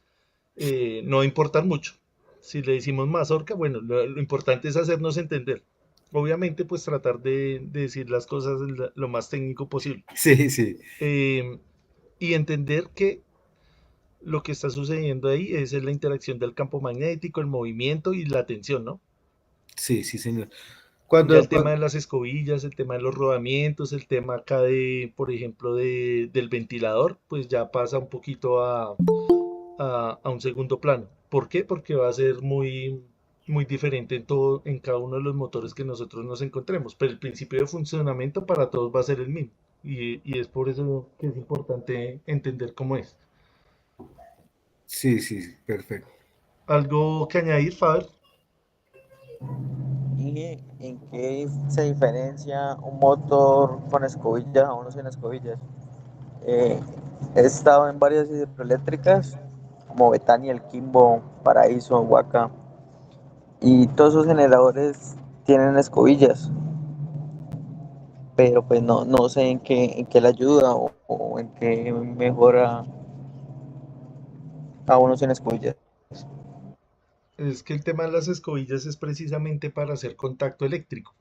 no va a importar mucho. Si le decimos mazorca, bueno, lo importante es hacernos entender. Obviamente, pues tratar de decir las cosas lo más técnico posible. Sí, sí, Eh, y entender que lo que está sucediendo ahí es la interacción del campo magnético, el movimiento y la tensión, ¿no? sí, sí, señor. Ya el Cuando, tema cuando, de las escobillas, el tema de los rodamientos, el tema acá de, por ejemplo, del ventilador, pues ya pasa un poquito a un segundo plano. ¿Por qué? Porque va a ser muy diferente en todo, en cada uno de los motores que nosotros nos encontremos. Pero el principio de funcionamiento para todos va a ser el mismo. Y es por eso que es importante entender cómo es. sí, sí, sí, perfecto. ¿Algo que añadir, Faber? ¿Y en qué se diferencia un motor con escobillas a uno sin escobillas? Eh, He estado en varias hidroeléctricas, como Betania, El Quimbo, Paraíso, Huaca, y todos esos generadores tienen escobillas, pero pues no sé en qué le ayuda o en qué mejora a uno sin escobillas. Es que el tema de las escobillas es precisamente para hacer contacto eléctrico,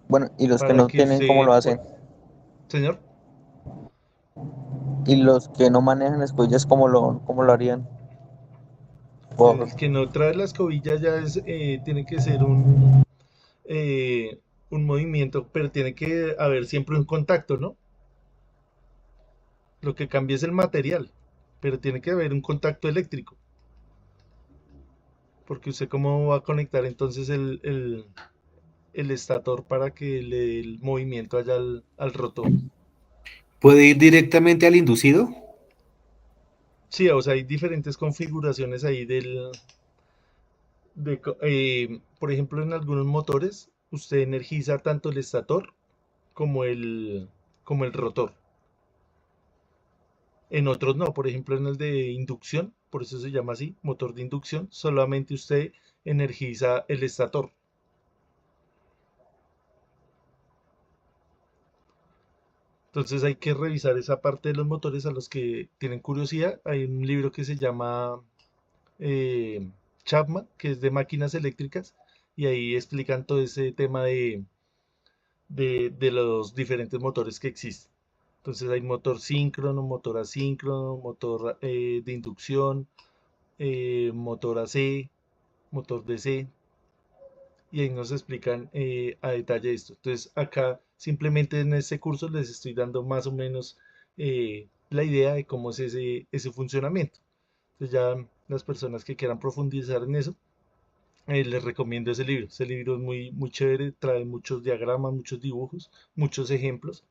Bueno, y los que para no que tienen, ¿cómo usted, lo hacen? señor, Y los que no manejan escobillas, cómo lo harían? Por, el que no trae la escobilla ya tiene que ser un movimiento, pero tiene que haber siempre un contacto, ¿no? Lo que cambia es el material, pero tiene que haber un contacto eléctrico, porque usted cómo va a conectar entonces el estator para que le dé el movimiento allá al rotor. ¿Puede ir directamente al inducido? Sí, o sea, hay diferentes configuraciones ahí por ejemplo, en algunos motores usted energiza tanto el estator como el rotor. En otros no, por ejemplo, en el de inducción, por eso se llama así, motor de inducción, solamente usted energiza el estator. Entonces hay que revisar esa parte de los motores a los que tienen curiosidad. Hay un libro que se llama eh, Chapman, que es de máquinas eléctricas, y ahí explican todo ese tema de los diferentes motores que existen. Entonces hay motor síncrono, motor asíncrono, motor de inducción, motor AC, motor DC, y ahí nos explican a detalle esto. Entonces acá simplemente en este curso les estoy dando más o menos la idea de cómo es ese funcionamiento. Entonces ya las personas que quieran profundizar en eso, les recomiendo ese libro. Ese libro es muy chévere, trae muchos diagramas, muchos dibujos, muchos ejemplos.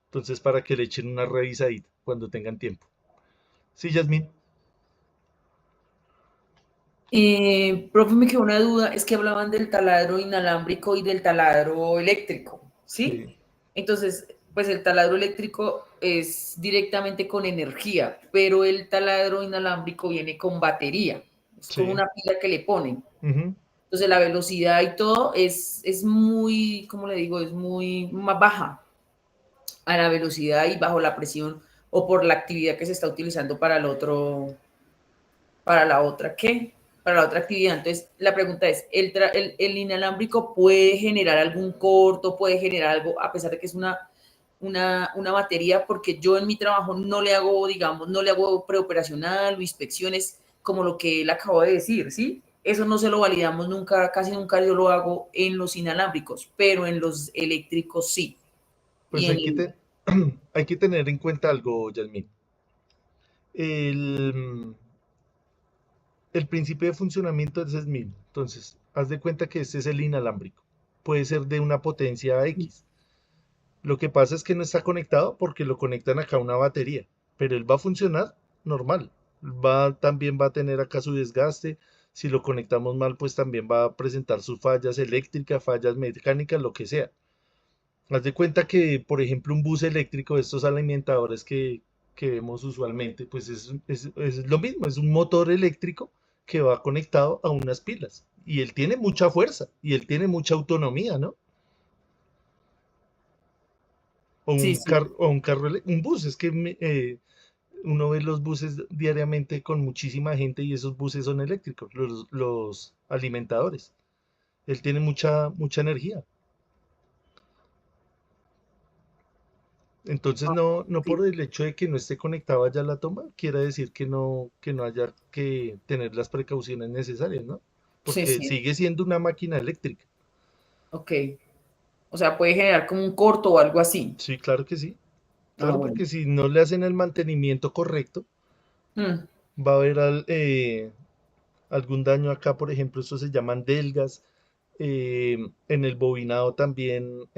Entonces para que le echen una revisadita cuando tengan tiempo. Sí, Yasmin. Profe, me quedó una duda, es que hablaban del taladro inalámbrico y del taladro eléctrico, ¿sí? Sí, Entonces, pues el taladro eléctrico es directamente con energía, pero el taladro inalámbrico viene con batería, es como sí. una pila que le ponen. Ujú. Entonces la velocidad y todo es muy, ¿cómo le digo? Es muy más baja a la velocidad y bajo la presión o por la actividad que se está utilizando para el otro, para la otra, ¿qué? Para la otra actividad. Entonces, la pregunta es, ¿el inalámbrico puede generar algún corto, puede generar algo, a pesar de que es una batería? Porque yo en mi trabajo no le hago, digamos, no le hago preoperacional o inspecciones como lo que él acabó de decir, ¿sí? Eso no se lo validamos nunca, casi nunca yo lo hago en los inalámbricos, pero en los eléctricos sí. Pues Y en el, hay que tener en cuenta algo, Yasmin. El, el principio de funcionamiento es el mismo. Entonces, haz de cuenta que este es el inalámbrico. Puede ser de una potencia X. Lo que pasa es que no está conectado porque lo conectan acá a una batería, pero él va a funcionar normal. También va a tener acá su desgaste. Si lo conectamos mal, pues también va a presentar sus fallas eléctricas, fallas mecánicas, lo que sea. Haz de cuenta que, por ejemplo, un bus eléctrico, estos alimentadores que vemos usualmente, pues es lo mismo, es un motor eléctrico que va conectado a unas pilas. Y él tiene mucha fuerza y él tiene mucha autonomía, ¿no? Sí, sí. O un carro, un bus, es que uno ve los buses diariamente con muchísima gente y esos buses son eléctricos, los alimentadores. Él tiene mucha energía. Entonces no Sí, por el hecho de que no esté conectado allá a la toma, quiere decir que no haya que tener las precauciones necesarias, ¿no? sí, Porque sí. sigue siendo una máquina eléctrica. Ok. O sea, puede generar como un corto o algo así. Sí, claro que sí. Ah, Claro, bueno. porque si no le hacen el mantenimiento correcto, Mm, va a haber algún daño acá, por ejemplo, esto se llaman delgas. En el bobinado también,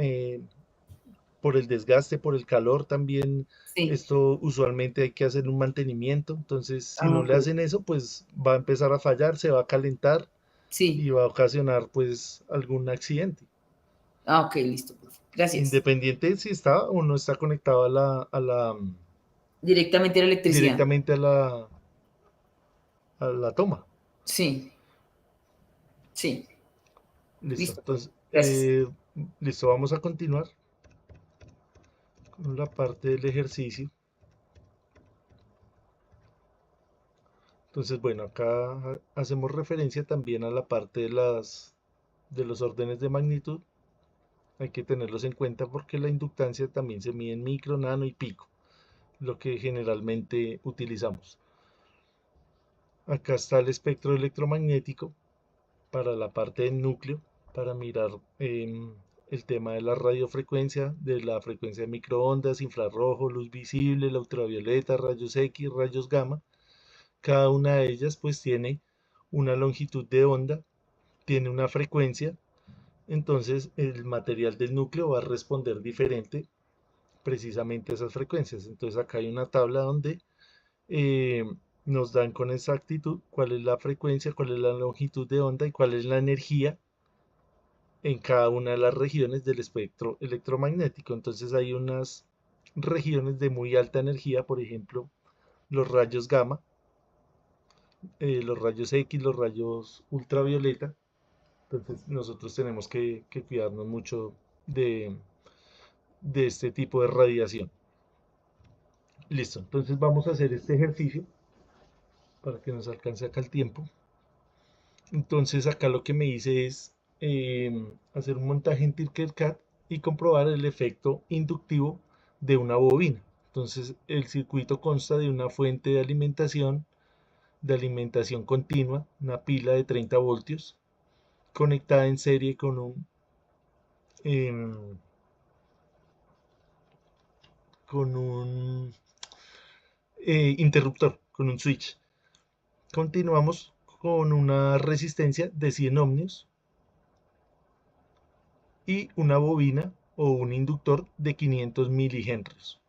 por el desgaste, por el calor también, sí. esto usualmente hay que hacer un mantenimiento. Entonces, si Ah, no le ok. hacen eso, pues va a empezar a fallar, se va a calentar Sí. y va a ocasionar pues algún accidente. Ah, ok, listo. Perfecto. Gracias. Independiente de si está o no está conectado Directamente a la electricidad. directamente a la toma. Sí, sí. Listo. Listo. Entonces, Gracias. listo, vamos a continuar con la parte del ejercicio. Entonces, bueno, acá hacemos referencia también a la parte de los órdenes de magnitud. Hay que tenerlos en cuenta porque la inductancia también se mide en micro, nano y pico, lo que generalmente utilizamos. Acá está el espectro electromagnético para la parte del núcleo, para mirar el tema de la radiofrecuencia, de la frecuencia de microondas, infrarrojo, luz visible, la ultravioleta, rayos X, rayos gamma. Cada una de ellas pues tiene una longitud de onda, tiene una frecuencia, entonces el material del núcleo va a responder diferente precisamente a esas frecuencias. Entonces acá hay una tabla donde eh, nos dan con exactitud cuál es la frecuencia, cuál es la longitud de onda y cuál es la energía en cada una de las regiones del espectro electromagnético. Entonces hay unas regiones de muy alta energía, por ejemplo, los rayos gamma, los rayos X, los rayos ultravioleta. Entonces nosotros tenemos que cuidarnos mucho de este tipo de radiación. Listo, entonces vamos a hacer este ejercicio para que nos alcance acá el tiempo. Entonces acá lo que me hice es hacer un montaje en Tinkercad y comprobar el efecto inductivo de una bobina. Entonces el circuito consta de una fuente de alimentación continua, una pila de 30 voltios, conectada en serie em, con un interruptor, con un switch. Continuamos con una resistencia de 100 ohmios y una bobina o un inductor de 500 milihenrios.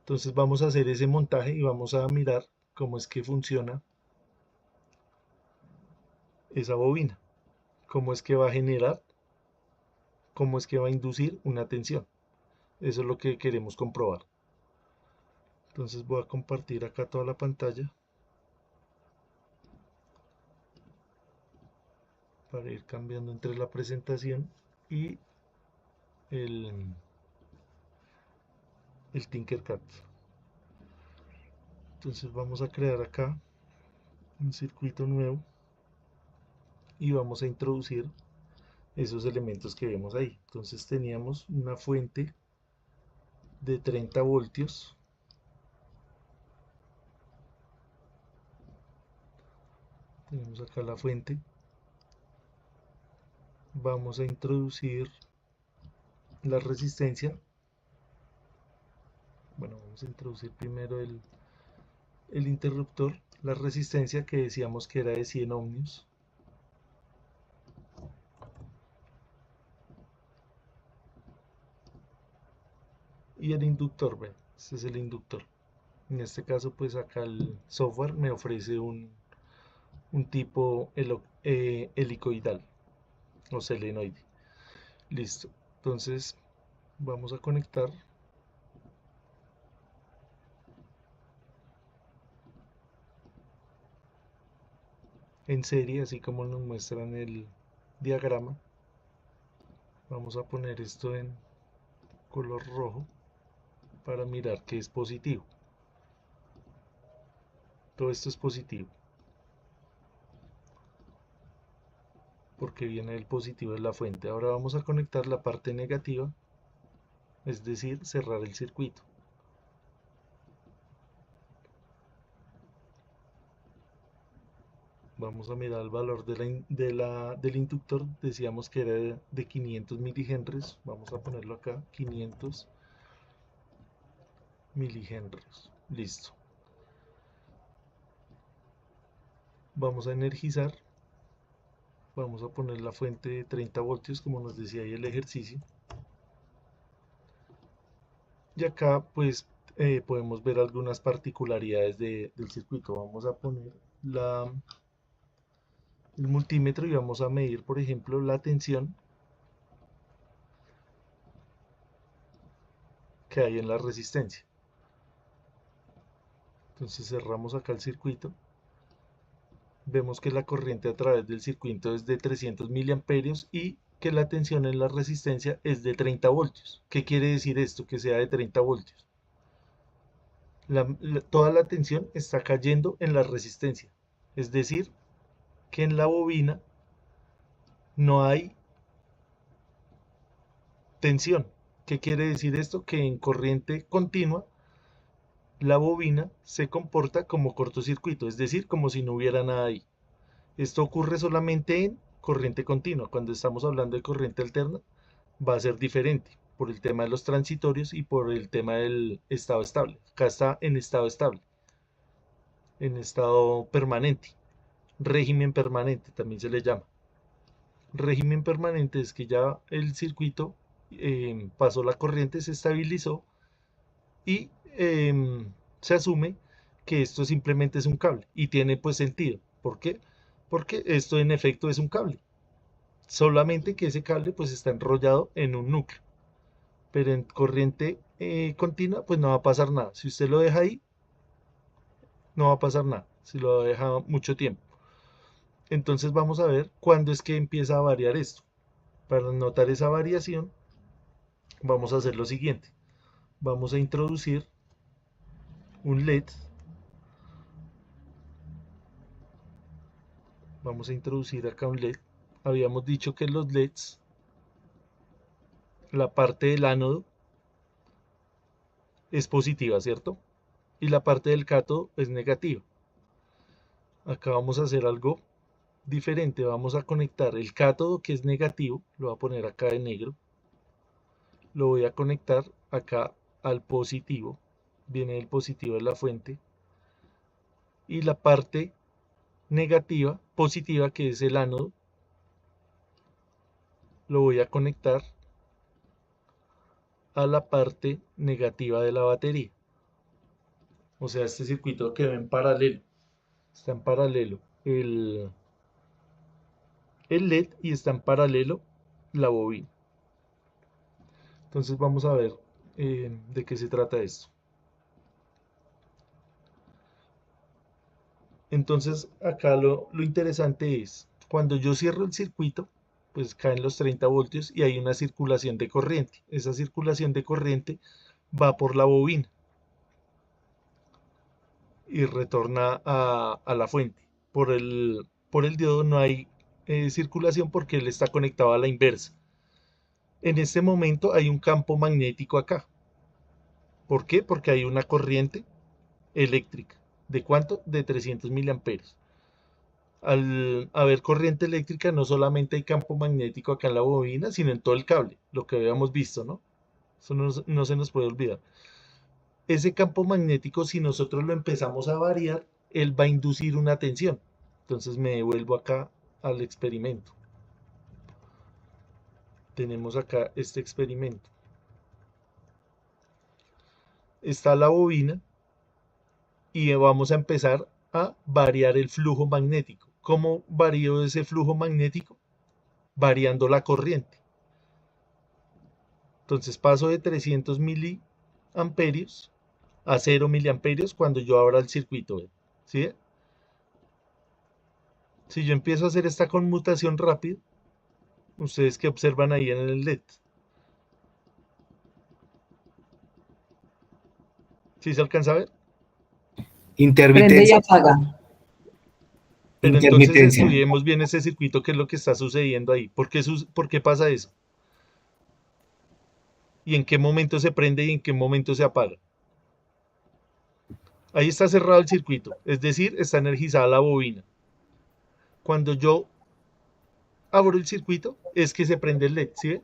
Entonces vamos a hacer ese montaje y vamos a mirar cómo es que funciona esa bobina, cómo es que va a generar, cómo es que va a inducir una tensión. Eso es lo que queremos comprobar. Entonces voy a compartir acá toda la pantalla para ir cambiando entre la presentación y el Tinkercad. Entonces vamos a crear acá un circuito nuevo y vamos a introducir esos elementos que vemos ahí. Entonces teníamos una fuente de 30 voltios. Tenemos acá la fuente. Vamos a introducir la resistencia. Bueno, vamos a introducir primero el interruptor, la resistencia que decíamos que era de 100 ohmios. Y el inductor, bueno, este es el inductor. En este caso, pues acá el software me ofrece un tipo helicoidal o selenoide. Listo. Entonces vamos a conectar en serie, así como nos muestra en el diagrama. Vamos a poner esto en color rojo para mirar que es positivo. Todo esto es positivo, porque viene el positivo de la fuente. Ahora vamos a conectar la parte negativa, es decir, cerrar el circuito. Vamos a mirar el valor del inductor. Decíamos que era de 500 milihenries. Vamos a ponerlo acá, 500 milihenries. Listo. Vamos a energizar. Vamos a poner la fuente de 30 voltios, como nos decía ahí el ejercicio. Y acá, pues, podemos ver algunas particularidades del circuito. Vamos a poner el multímetro y vamos a medir, por ejemplo, la tensión que hay en la resistencia. Entonces cerramos acá el circuito. Vemos que la corriente a través del circuito es de 300 miliamperios y que la tensión en la resistencia es de 30 voltios. ¿Qué quiere decir esto? Que sea de 30 voltios. Toda la tensión está cayendo en la resistencia. Es decir, que en la bobina no hay tensión. ¿Qué quiere decir esto? Que en corriente continua la bobina se comporta como cortocircuito, es decir, como si no hubiera nada ahí. Esto ocurre solamente en corriente continua. Cuando estamos hablando de corriente alterna va a ser diferente por el tema de los transitorios y por el tema del estado estable. Acá está en estado estable, en estado permanente, régimen permanente también se le llama. Régimen permanente es que ya el circuito pasó la corriente, se estabilizó y se asume que esto simplemente es un cable y tiene pues sentido. ¿Por qué? Porque esto en efecto es un cable, solamente que ese cable pues está enrollado en un núcleo, pero en corriente continua pues no va a pasar nada. Si usted lo deja ahí, no va a pasar nada, si lo deja mucho tiempo. Entonces vamos a ver cuándo es que empieza a variar esto. Para notar esa variación vamos a hacer lo siguiente. Vamos a introducir un LED. Vamos a introducir acá un LED. Habíamos dicho que los LEDs, la parte del ánodo es positiva, ¿cierto? Y la parte del cátodo es negativa. Acá vamos a hacer algo diferente. Vamos a conectar el cátodo, que es negativo, lo voy a poner acá de negro. Lo voy a conectar acá al positivo. Viene el positivo de la fuente. Y la parte negativa, positiva, que es el ánodo, lo voy a conectar a la parte negativa de la batería. O sea, este circuito quedó en paralelo. Está en paralelo el LED y está en paralelo la bobina. Entonces vamos a ver de qué se trata esto. Entonces acá lo interesante es, cuando yo cierro el circuito, pues caen los 30 voltios y hay una circulación de corriente. Esa circulación de corriente va por la bobina y retorna a la fuente. Por el diodo no hay circulación porque él está conectado a la inversa. En este momento hay un campo magnético acá. ¿Por qué? Porque hay una corriente eléctrica. ¿De cuánto? De 300 miliamperios. Al haber corriente eléctrica, no solamente hay campo magnético acá en la bobina, sino en todo el cable, lo que habíamos visto, ¿no? Eso no se nos puede olvidar. Ese campo magnético, si nosotros lo empezamos a variar, él va a inducir una tensión. Entonces me devuelvo acá al experimento. Tenemos acá este experimento. Está la bobina y vamos a empezar a variar el flujo magnético. ¿Cómo varío ese flujo magnético? Variando la corriente. Entonces paso de 300 miliamperios a 0 miliamperios cuando yo abra el circuito, ¿sí? Si yo empiezo a hacer esta conmutación rápido, ustedes que observan ahí en el LED, ¿sí se alcanza a ver? Prende y Intermitencia. apaga. Pero entonces Intermitencia. estudiemos bien ese circuito, qué es lo que está sucediendo ahí. ¿Por qué pasa eso? ¿Y en qué momento se prende y en qué momento se apaga? Ahí está cerrado el circuito, es decir, está energizada la bobina. Cuando yo abro el circuito, es que se prende el LED, ¿sí ve?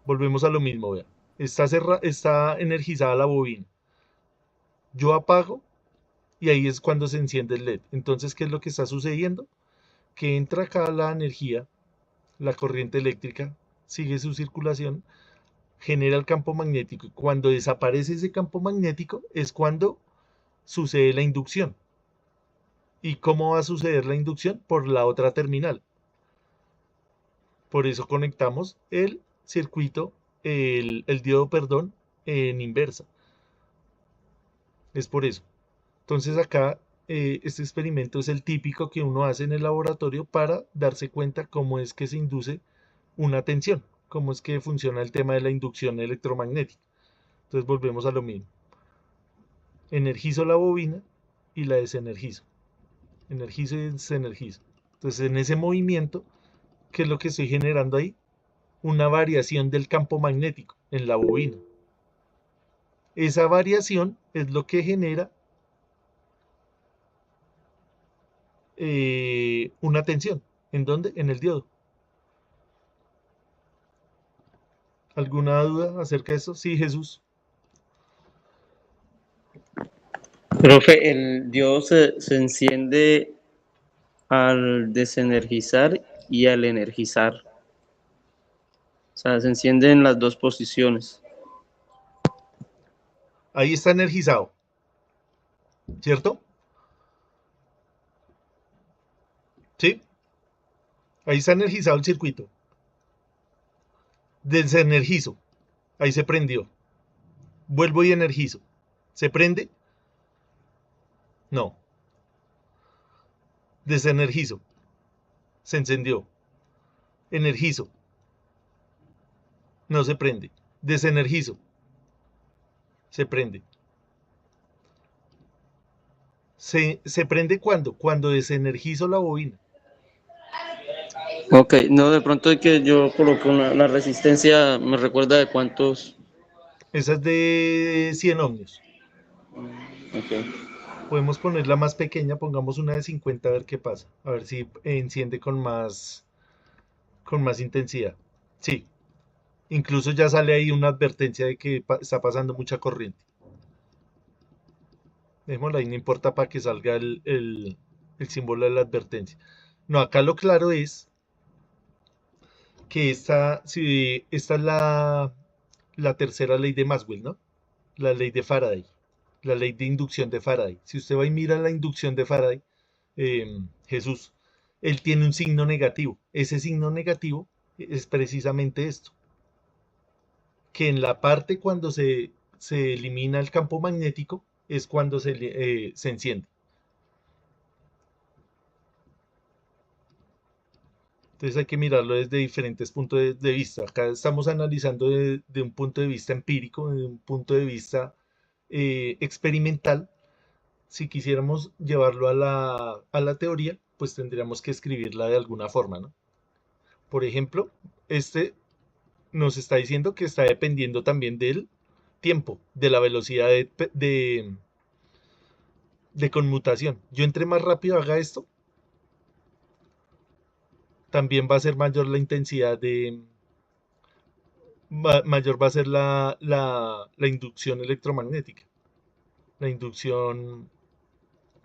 Volvemos a lo mismo, vean. Está energizada la bobina. Yo apago y ahí es cuando se enciende el LED. Entonces, ¿qué es lo que está sucediendo? Que entra acá la energía, la corriente eléctrica, sigue su circulación, genera el campo magnético. Y cuando desaparece ese campo magnético es cuando sucede la inducción. ¿Y cómo va a suceder la inducción? Por la otra terminal. Por eso conectamos el circuito, el diodo, perdón, en inversa. Es por eso. Entonces acá este experimento es el típico que uno hace en el laboratorio para darse cuenta cómo es que se induce una tensión, cómo es que funciona el tema de la inducción electromagnética. Entonces volvemos a lo mismo. Energizo la bobina y la desenergizo. Energizo y desenergizo. Entonces en ese movimiento, ¿qué es lo que estoy generando ahí? Una variación del campo magnético en la bobina. Esa variación es lo que genera una tensión. ¿En dónde? En el diodo. ¿Alguna duda acerca de eso? Sí, Jesús. Profe, el diodo se enciende al desenergizar y al energizar. O sea, se enciende en las dos posiciones. Ahí está energizado, ¿cierto? ¿Sí? Ahí está energizado el circuito. Desenergizo. Ahí se prendió. Vuelvo y energizo. ¿Se prende? No. Desenergizo. Se encendió. Energizo. No se prende. Desenergizo. Se prende. ¿Se prende cuándo? Cuando desenergizo la bobina. Ok, no, de pronto es que yo coloqué la resistencia, me recuerda de cuántos. Esa es de 100 ohmios. Ok. Podemos ponerla más pequeña, pongamos una de 50 a ver qué pasa. A ver si enciende con más intensidad. Sí, incluso ya sale ahí una advertencia de que está pasando mucha corriente. Dejémosla ahí, no importa para que salga el símbolo de la advertencia. No, acá lo claro es que esta es la tercera ley de Maxwell, ¿no? La ley de Faraday, la ley de inducción de Faraday. Si usted va y mira la inducción de Faraday, Jesús, él tiene un signo negativo. Ese signo negativo es precisamente esto, que en la parte cuando se elimina el campo magnético es cuando se enciende. Entonces hay que mirarlo desde diferentes puntos de vista. Acá estamos analizando de un punto de vista empírico, de un punto de vista experimental. Si quisiéramos llevarlo a la teoría, pues tendríamos que escribirla de alguna forma, ¿no? Por ejemplo, este nos está diciendo que está dependiendo también del tiempo, de la velocidad de conmutación. Yo entre más rápido haga esto, también va a ser mayor la intensidad mayor va a ser la inducción electromagnética, la inducción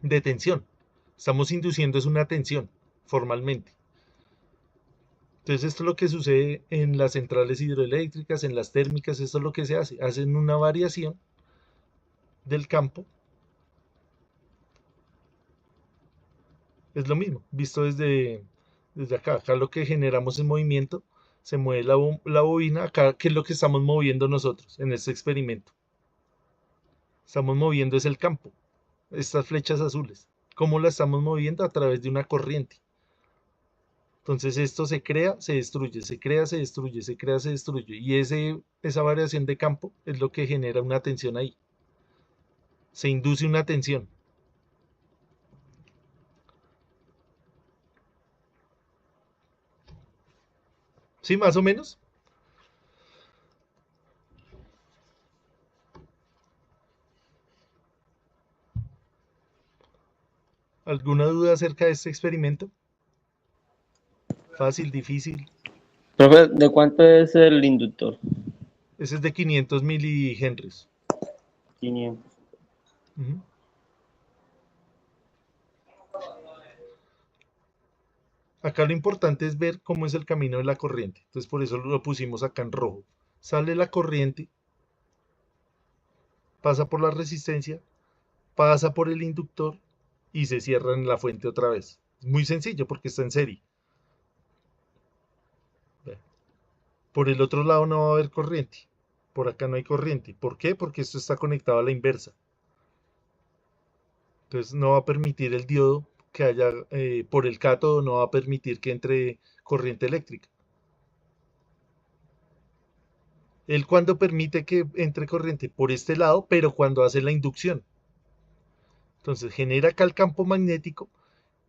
de tensión. Estamos induciendo es una tensión, formalmente. Entonces esto es lo que sucede en las centrales hidroeléctricas, en las térmicas, esto es lo que se hace. Hacen una variación del campo. Es lo mismo, visto desde acá. Acá lo que generamos es movimiento, se mueve la bobina. Acá, ¿qué es lo que estamos moviendo nosotros en este experimento? Estamos moviendo es el campo, estas flechas azules. ¿Cómo la estamos moviendo? A través de una corriente. Entonces esto se crea, se destruye, se crea, se destruye, se crea, se destruye. Y esa variación de campo es lo que genera una tensión ahí. Se induce una tensión. ¿Sí, más o menos? ¿Alguna duda acerca de este experimento? Fácil, difícil. Profe, ¿de cuánto es el inductor? Ese es de 500 milihenries. 500. Ujú. Acá lo importante es ver cómo es el camino de la corriente. Entonces por eso lo pusimos acá en rojo. Sale la corriente, pasa por la resistencia, pasa por el inductor y se cierra en la fuente otra vez. Es muy sencillo porque está en serie. Por el otro lado no va a haber corriente. Por acá no hay corriente. ¿Por qué? Porque esto está conectado a la inversa. Entonces no va a permitir el diodo que haya, por el cátodo no va a permitir que entre corriente eléctrica. Él cuando permite que entre corriente por este lado, pero cuando hace la inducción. Entonces genera acá el campo magnético.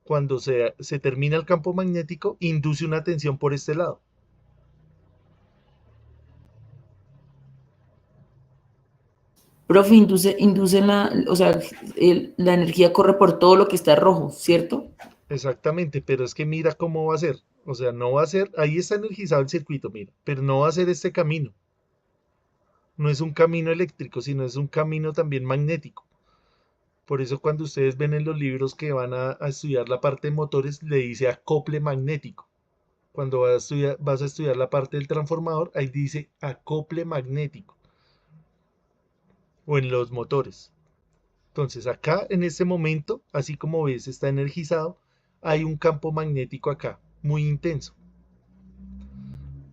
Cuando se termina el campo magnético, induce una tensión por este lado. Profe, induce o sea, la energía corre por todo lo que está rojo, ¿cierto? Exactamente, pero es que mira cómo va a ser. O sea, no va a ser, ahí está energizado el circuito, mira, pero no va a ser este camino. No es un camino eléctrico, sino es un camino también magnético. Por eso cuando ustedes ven en los libros que van a estudiar la parte de motores, le dice acople magnético. Cuando vas a estudiar la parte del transformador, ahí dice acople magnético. O en los motores. Entonces acá en este momento, así como ves, está energizado, hay un campo magnético acá, muy intenso.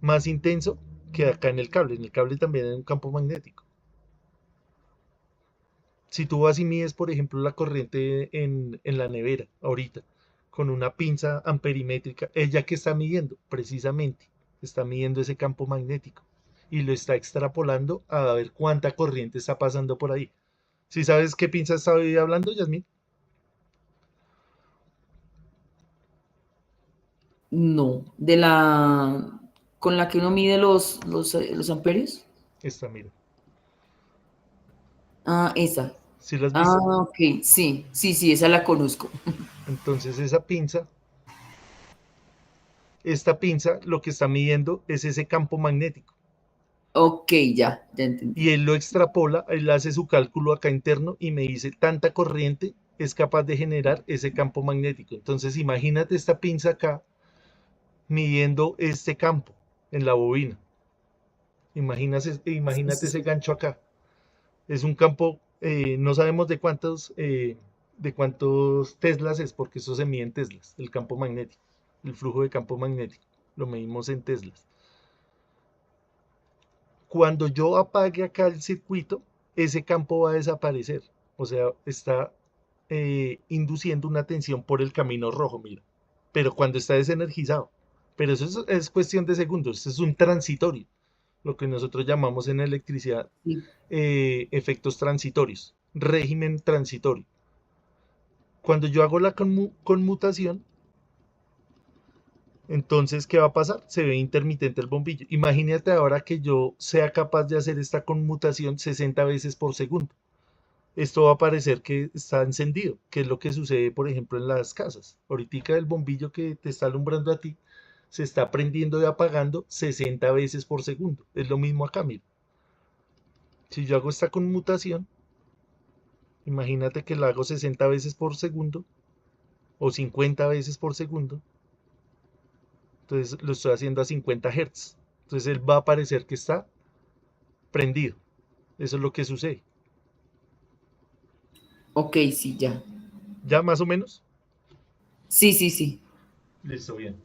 Más intenso que acá en el cable. En el cable también hay un campo magnético. Si tú vas y mides, por ejemplo, la corriente en la nevera, ahorita, con una pinza amperimétrica, ella que está midiendo, precisamente, está midiendo ese campo magnético y lo está extrapolando a ver cuánta corriente está pasando por ahí. ¿Sí sabes qué pinza estoy hablando, Yasmín? No, con la que uno mide los amperios. Esta, mira. Ah, esa. ¿Sí la has Ah, visto? ok, sí, sí, sí, esa la conozco. Entonces esta pinza lo que está midiendo es ese campo magnético. Ok, ya entendí. Y él lo extrapola, él hace su cálculo acá interno y me dice tanta corriente es capaz de generar ese campo magnético. Entonces imagínate esta pinza acá midiendo este campo en la bobina. Sí, Imagínate sí, ese sí. gancho acá. Es un campo, no sabemos de cuántos teslas es, porque eso se mide en teslas, el campo magnético, el flujo de campo magnético, lo medimos en teslas. Cuando yo apague acá el circuito, ese campo va a desaparecer. O sea, está induciendo una tensión por el camino rojo, mira. Pero cuando está desenergizado. Pero eso es cuestión de segundos. Eso es un transitorio. Lo que nosotros llamamos en electricidad Sí. efectos transitorios. Régimen transitorio. Cuando yo hago la conmutación, entonces, ¿qué va a pasar? Se ve intermitente el bombillo. Imagínate ahora que yo sea capaz de hacer esta conmutación 60 veces por segundo. Esto va a parecer que está encendido, que es lo que sucede, por ejemplo, en las casas. Ahorita el bombillo que te está alumbrando a ti se está prendiendo y apagando 60 veces por segundo. Es lo mismo acá, mira. Si yo hago esta conmutación, imagínate que la hago 60 veces por segundo o 50 veces por segundo. Entonces lo estoy haciendo a 50 Hz. Entonces él va a parecer que está prendido. Eso es lo que sucede. Ok, sí, ya. ¿Ya más o menos? Sí, sí, sí. Listo, bien.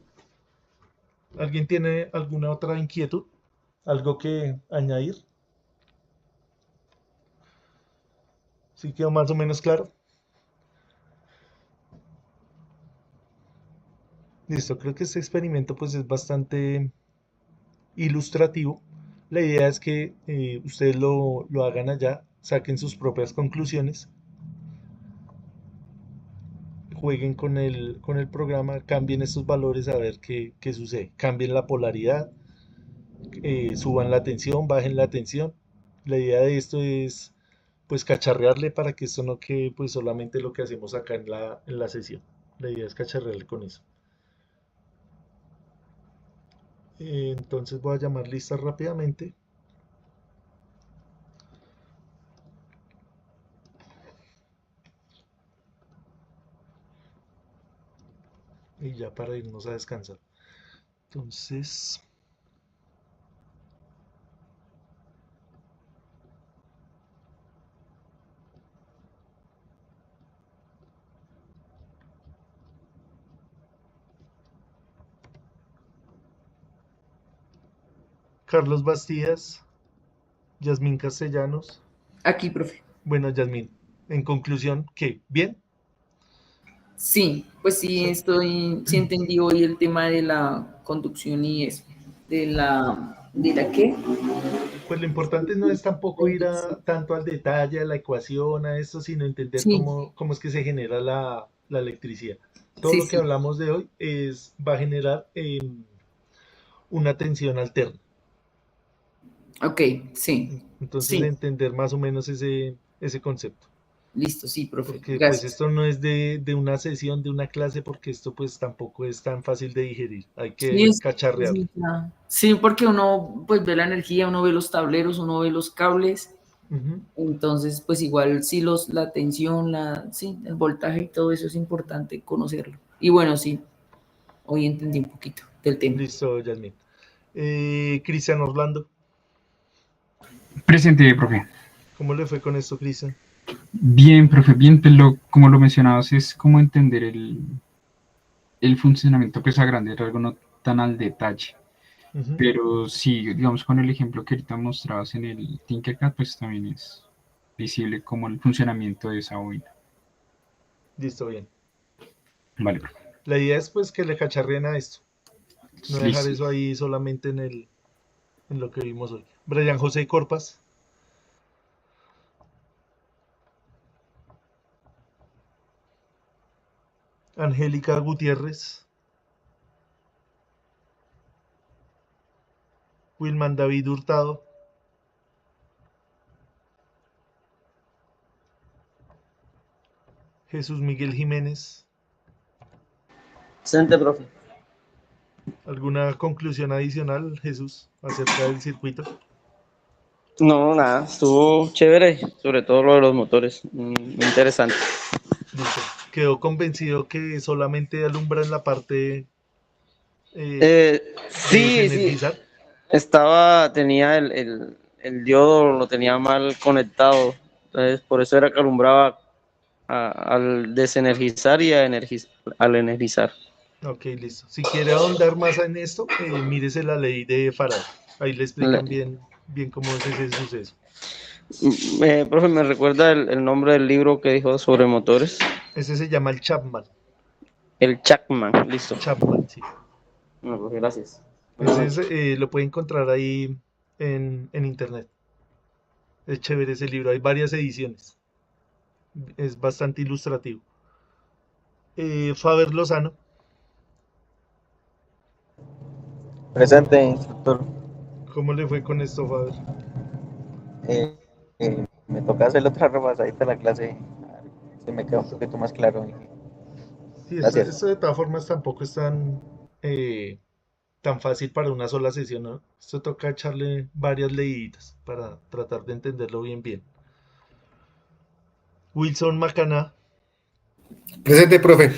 ¿Alguien tiene alguna otra inquietud? ¿Algo que añadir? ¿Sí quedó más o menos claro? Listo, creo que este experimento pues es bastante ilustrativo. La idea es que ustedes lo hagan allá, saquen sus propias conclusiones, jueguen con el programa, cambien estos valores a ver qué sucede. Cambien la polaridad, suban la tensión, bajen la tensión. La idea de esto es pues cacharrearle para que esto no quede pues solamente lo que hacemos acá en la sesión. La idea es cacharrearle con eso. Entonces voy a llamar listas rápidamente. Y ya para irnos a descansar. Entonces, Carlos Bastidas, Yasmín Castellanos. Aquí, profe. Bueno, Yasmín, en conclusión, ¿qué? ¿Bien? Sí, pues sí, sí entendí hoy el tema de la conducción y eso, ¿de la qué? Pues lo importante no es tampoco ir tanto al detalle, a la ecuación, a esto, sino entender Sí, cómo es que se genera la electricidad. Todo sí, lo que sí. hablamos de hoy va a generar una tensión alterna. Ok, sí, Entonces, sí, entender más o menos ese concepto. listo, sí, profe, Porque pues gracias. esto no es de una sesión, de una clase, porque esto pues tampoco es tan fácil de digerir. Hay Sí, que cacharrearlo. sí, porque uno pues ve la energía, uno ve los tableros, uno ve los cables, Ujú. entonces pues igual sí la tensión, sí, el voltaje y todo eso es importante conocerlo. Y bueno, sí, hoy entendí un poquito del tema. Listo, Yasmin. Cristian Orlando, Presente, profe. ¿cómo le fue con esto, Cristian? Bien, profe, bien, pues como lo mencionabas, es como entender el funcionamiento pues a grandes rasgos, no tan al detalle. Ujú. Pero sí, digamos, con el ejemplo que ahorita mostrabas en el Tinkercad, pues también es visible como el funcionamiento de esa bobina. Listo, bien. Vale, profe. La idea es pues que le cacharreen a esto. No dejar Listo. eso ahí solamente en lo que vimos hoy. Brian José Corpas, Angélica Gutiérrez, Wilman David Hurtado, Jesús Miguel Jiménez. Presente, profe. ¿Alguna conclusión adicional, Jesús, acerca del circuito? No, nada, estuvo chévere, sobre todo lo de los motores, muy interesante. Listo. ¿Quedó convencido que solamente alumbra en la parte de Sí, desenergizar? tenía el diodo, lo tenía mal conectado, entonces por eso era que alumbraba al desenergizar y al energizar. Ok, listo. Si quiere ahondar más en esto, mírese la ley de Faraday. Ahí le explican bien cómo es ese suceso. Profe, ¿me recuerda el nombre del libro que dijo sobre motores? Ese se llama el Chapman. El Chapman, listo. Chapman, sí. No, profe, gracias. Buenas Ese noches. lo puede encontrar ahí en internet. Es chévere ese libro. Hay varias ediciones. Es bastante ilustrativo. Faber Lozano. Presente, instructor. ¿Cómo le fue con esto, Faber? Me toca hacer otra repasadita a la clase. A ver si me queda un Listo. poquito más claro. Sí, Gracias. esto de todas formas tampoco es tan fácil para una sola sesión, ¿no? Esto toca echarle varias leíditas para tratar de entenderlo bien. Wilson Macana, Presente, profe.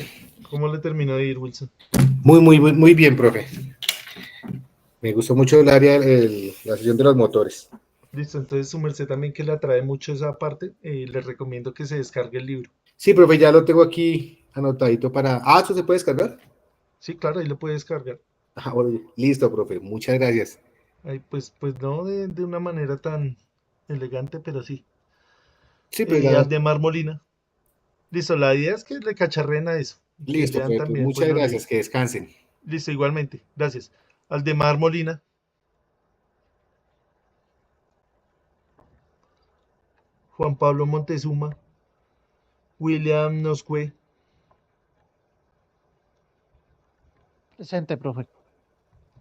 ¿cómo le terminó de ir, Wilson? Muy bien, profe. Me gustó mucho el área, la sesión de los motores. Listo, entonces su merced también que le atrae mucho esa parte, le recomiendo que se descargue el libro. Sí, profe, ya lo tengo aquí anotadito para... Ah, ¿eso se puede descargar? Sí, claro, ahí lo puede descargar. Ah, bueno, listo, profe. Muchas gracias. Ahí, pues no de una manera tan elegante, pero sí. Sí, pero ya... Aldemar Molina. Listo, la idea es que le cacharren a eso y que Listo, lean profe. Pues también pues muchas los gracias. libros. Que descansen. Listo, igualmente. Gracias. Aldemar Molina. Juan Pablo Montezuma. William Noscue. Presente, profe.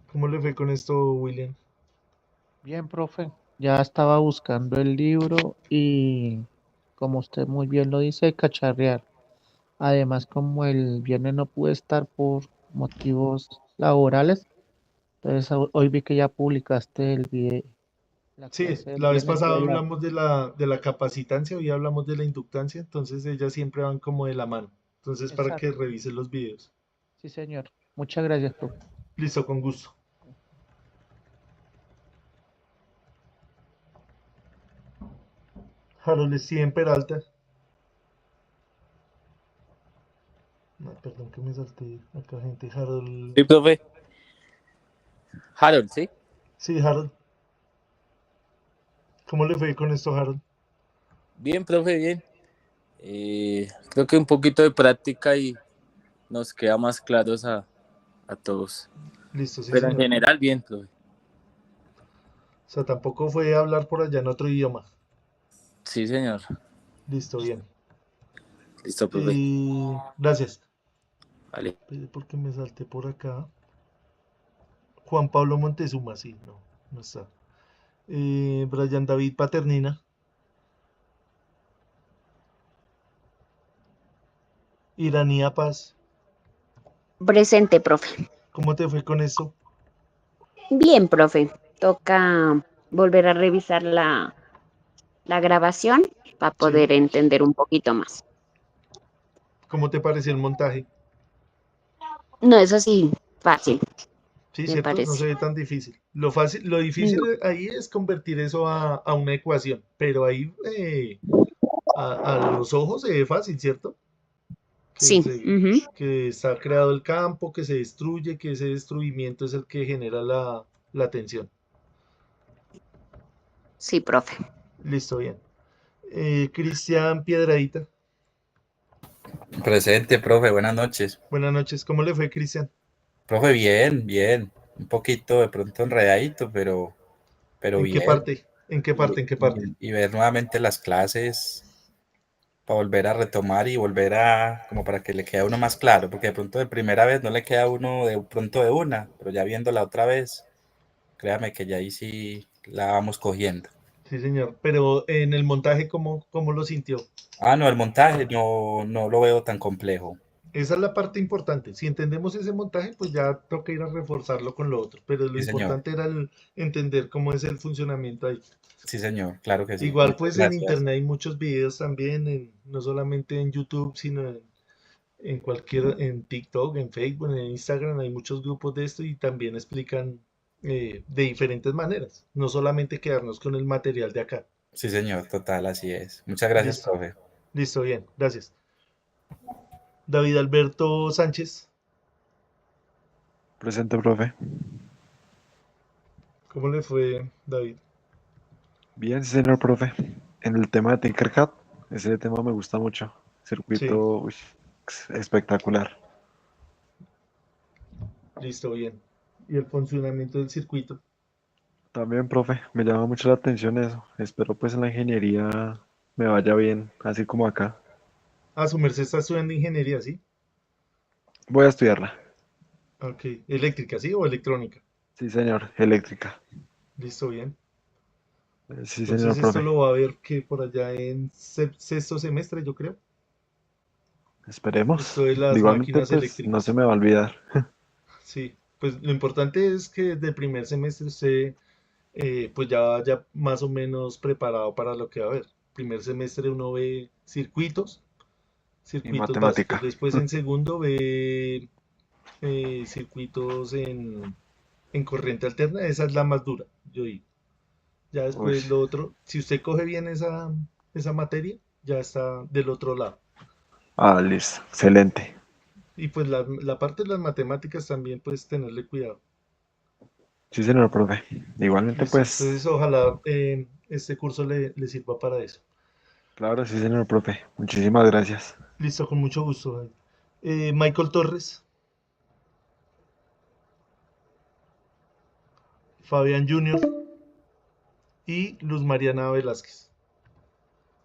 ¿Cómo le fue con esto, William? Bien, profe. Ya estaba buscando el libro y, como usted muy bien lo dice, cacharrear. Además, como el viernes no pude estar por motivos laborales, entonces hoy vi que ya publicaste el video, la Sí, clase del la vez viernes y pasada ahí la... hablamos de la capacitancia, hoy hablamos de la inductancia, entonces ellas siempre van como de la mano. Entonces, para que Exacto. revisen los videos. Sí, señor. Muchas gracias, profe. Listo, con gusto. Harold Steven Peralta. No, perdón que me salté acá, gente. Harold. Sí, profe. Harold, ¿sí? Sí, Harold. ¿Cómo le fue con esto, Harold? Bien, profe, bien. Creo que un poquito de práctica y nos queda más claros a todos. Listo, sí, Pero en señor. general, bien, profe. O sea, tampoco fue a hablar por allá en otro idioma. Sí, señor. Listo, bien. Listo, profe. Gracias. Vale. ¿Por qué me salté por acá? Juan Pablo Montezuma, sí, no, no está. Brian David Paternina. Iranía Paz. Presente, profe. ¿Cómo te fue con esto? Bien, profe. Toca volver a revisar la grabación para Sí. poder entender un poquito más. ¿Cómo te pareció el montaje? No, eso sí, fácil, Sí, me cierto, no se parece. ve tan difícil. Lo difícil No. ahí es convertir eso a una ecuación, pero ahí a los ojos se ve fácil, ¿cierto? Que, Sí, se- ujú, que está creado el campo, que se destruye, que ese destruimiento es el que genera la tensión. sí, profe. Listo, bien. Cristian Piedradita. Presente, profe, buenas noches. Buenas noches. ¿Cómo le fue, Cristian? Profe, bien, bien. Un poquito de pronto enredadito, pero ¿En qué bien. parte? ¿En qué parte? Y, ¿En qué parte? y ver nuevamente las clases para volver a retomar y volver a, como para que le quede a uno más claro, porque de pronto de primera vez no le queda a uno de pronto de una, pero ya viéndola otra vez, créame que ya ahí sí la vamos cogiendo. Sí, señor. Pero en el montaje, ¿cómo lo sintió? Ah, no, el montaje no lo veo tan complejo. Esa es la parte importante. Si entendemos ese montaje, pues ya toca ir a reforzarlo con lo otro. Pero lo Sí, señor. importante era entender cómo es el funcionamiento ahí. Sí, señor, claro que sí. Igual, Muchas pues en gracias. internet hay muchos videos también, no solamente en YouTube, sino en TikTok, en Facebook, en Instagram, hay muchos grupos de esto y también explican de diferentes maneras. No solamente quedarnos con el material de acá. Sí, señor, total, así es. Muchas gracias, Listo, profe. listo, bien, gracias. David Alberto Sánchez, Presente, profe. ¿cómo le fue, David? Bien, sí, señor profe. En el tema de Tinkercad, ese tema me gusta mucho. Sí, Circuito, uy, espectacular. listo, bien. ¿Y el funcionamiento del circuito? También, profe, me llama mucho la atención eso. Espero pues en la ingeniería me vaya bien, así como acá. Ah, su merced está estudiando ingeniería, ¿sí? Voy a estudiarla. Ok, eléctrica, ¿sí? ¿O electrónica? Sí, señor, eléctrica. Listo, bien. Sí, Entonces señor esto profe. lo va a ver que por allá en sexto semestre, yo creo. Esperemos. Esto de las Igualmente, máquinas pues no se eléctricas. me va a olvidar. Sí, pues lo importante es que desde el primer semestre usted pues ya vaya más o menos preparado para lo que va a ver. Primer semestre uno ve circuitos, Y circuitos básicos. matemática. Después en segundo ve circuitos en corriente alterna. Esa es la más dura, yo digo. Ya Uy. después lo otro, si usted coge bien esa materia, ya está del otro lado. Ah, listo. Excelente. Y pues la parte de las matemáticas también, pues tenerle cuidado. Sí, señor profe. Igualmente, Listo. pues, Entonces, ojalá este curso le sirva para eso. claro, sí, señor profe. Muchísimas gracias. Listo, con mucho gusto. Michael Torres. Fabián Junior y Luz Mariana Velázquez.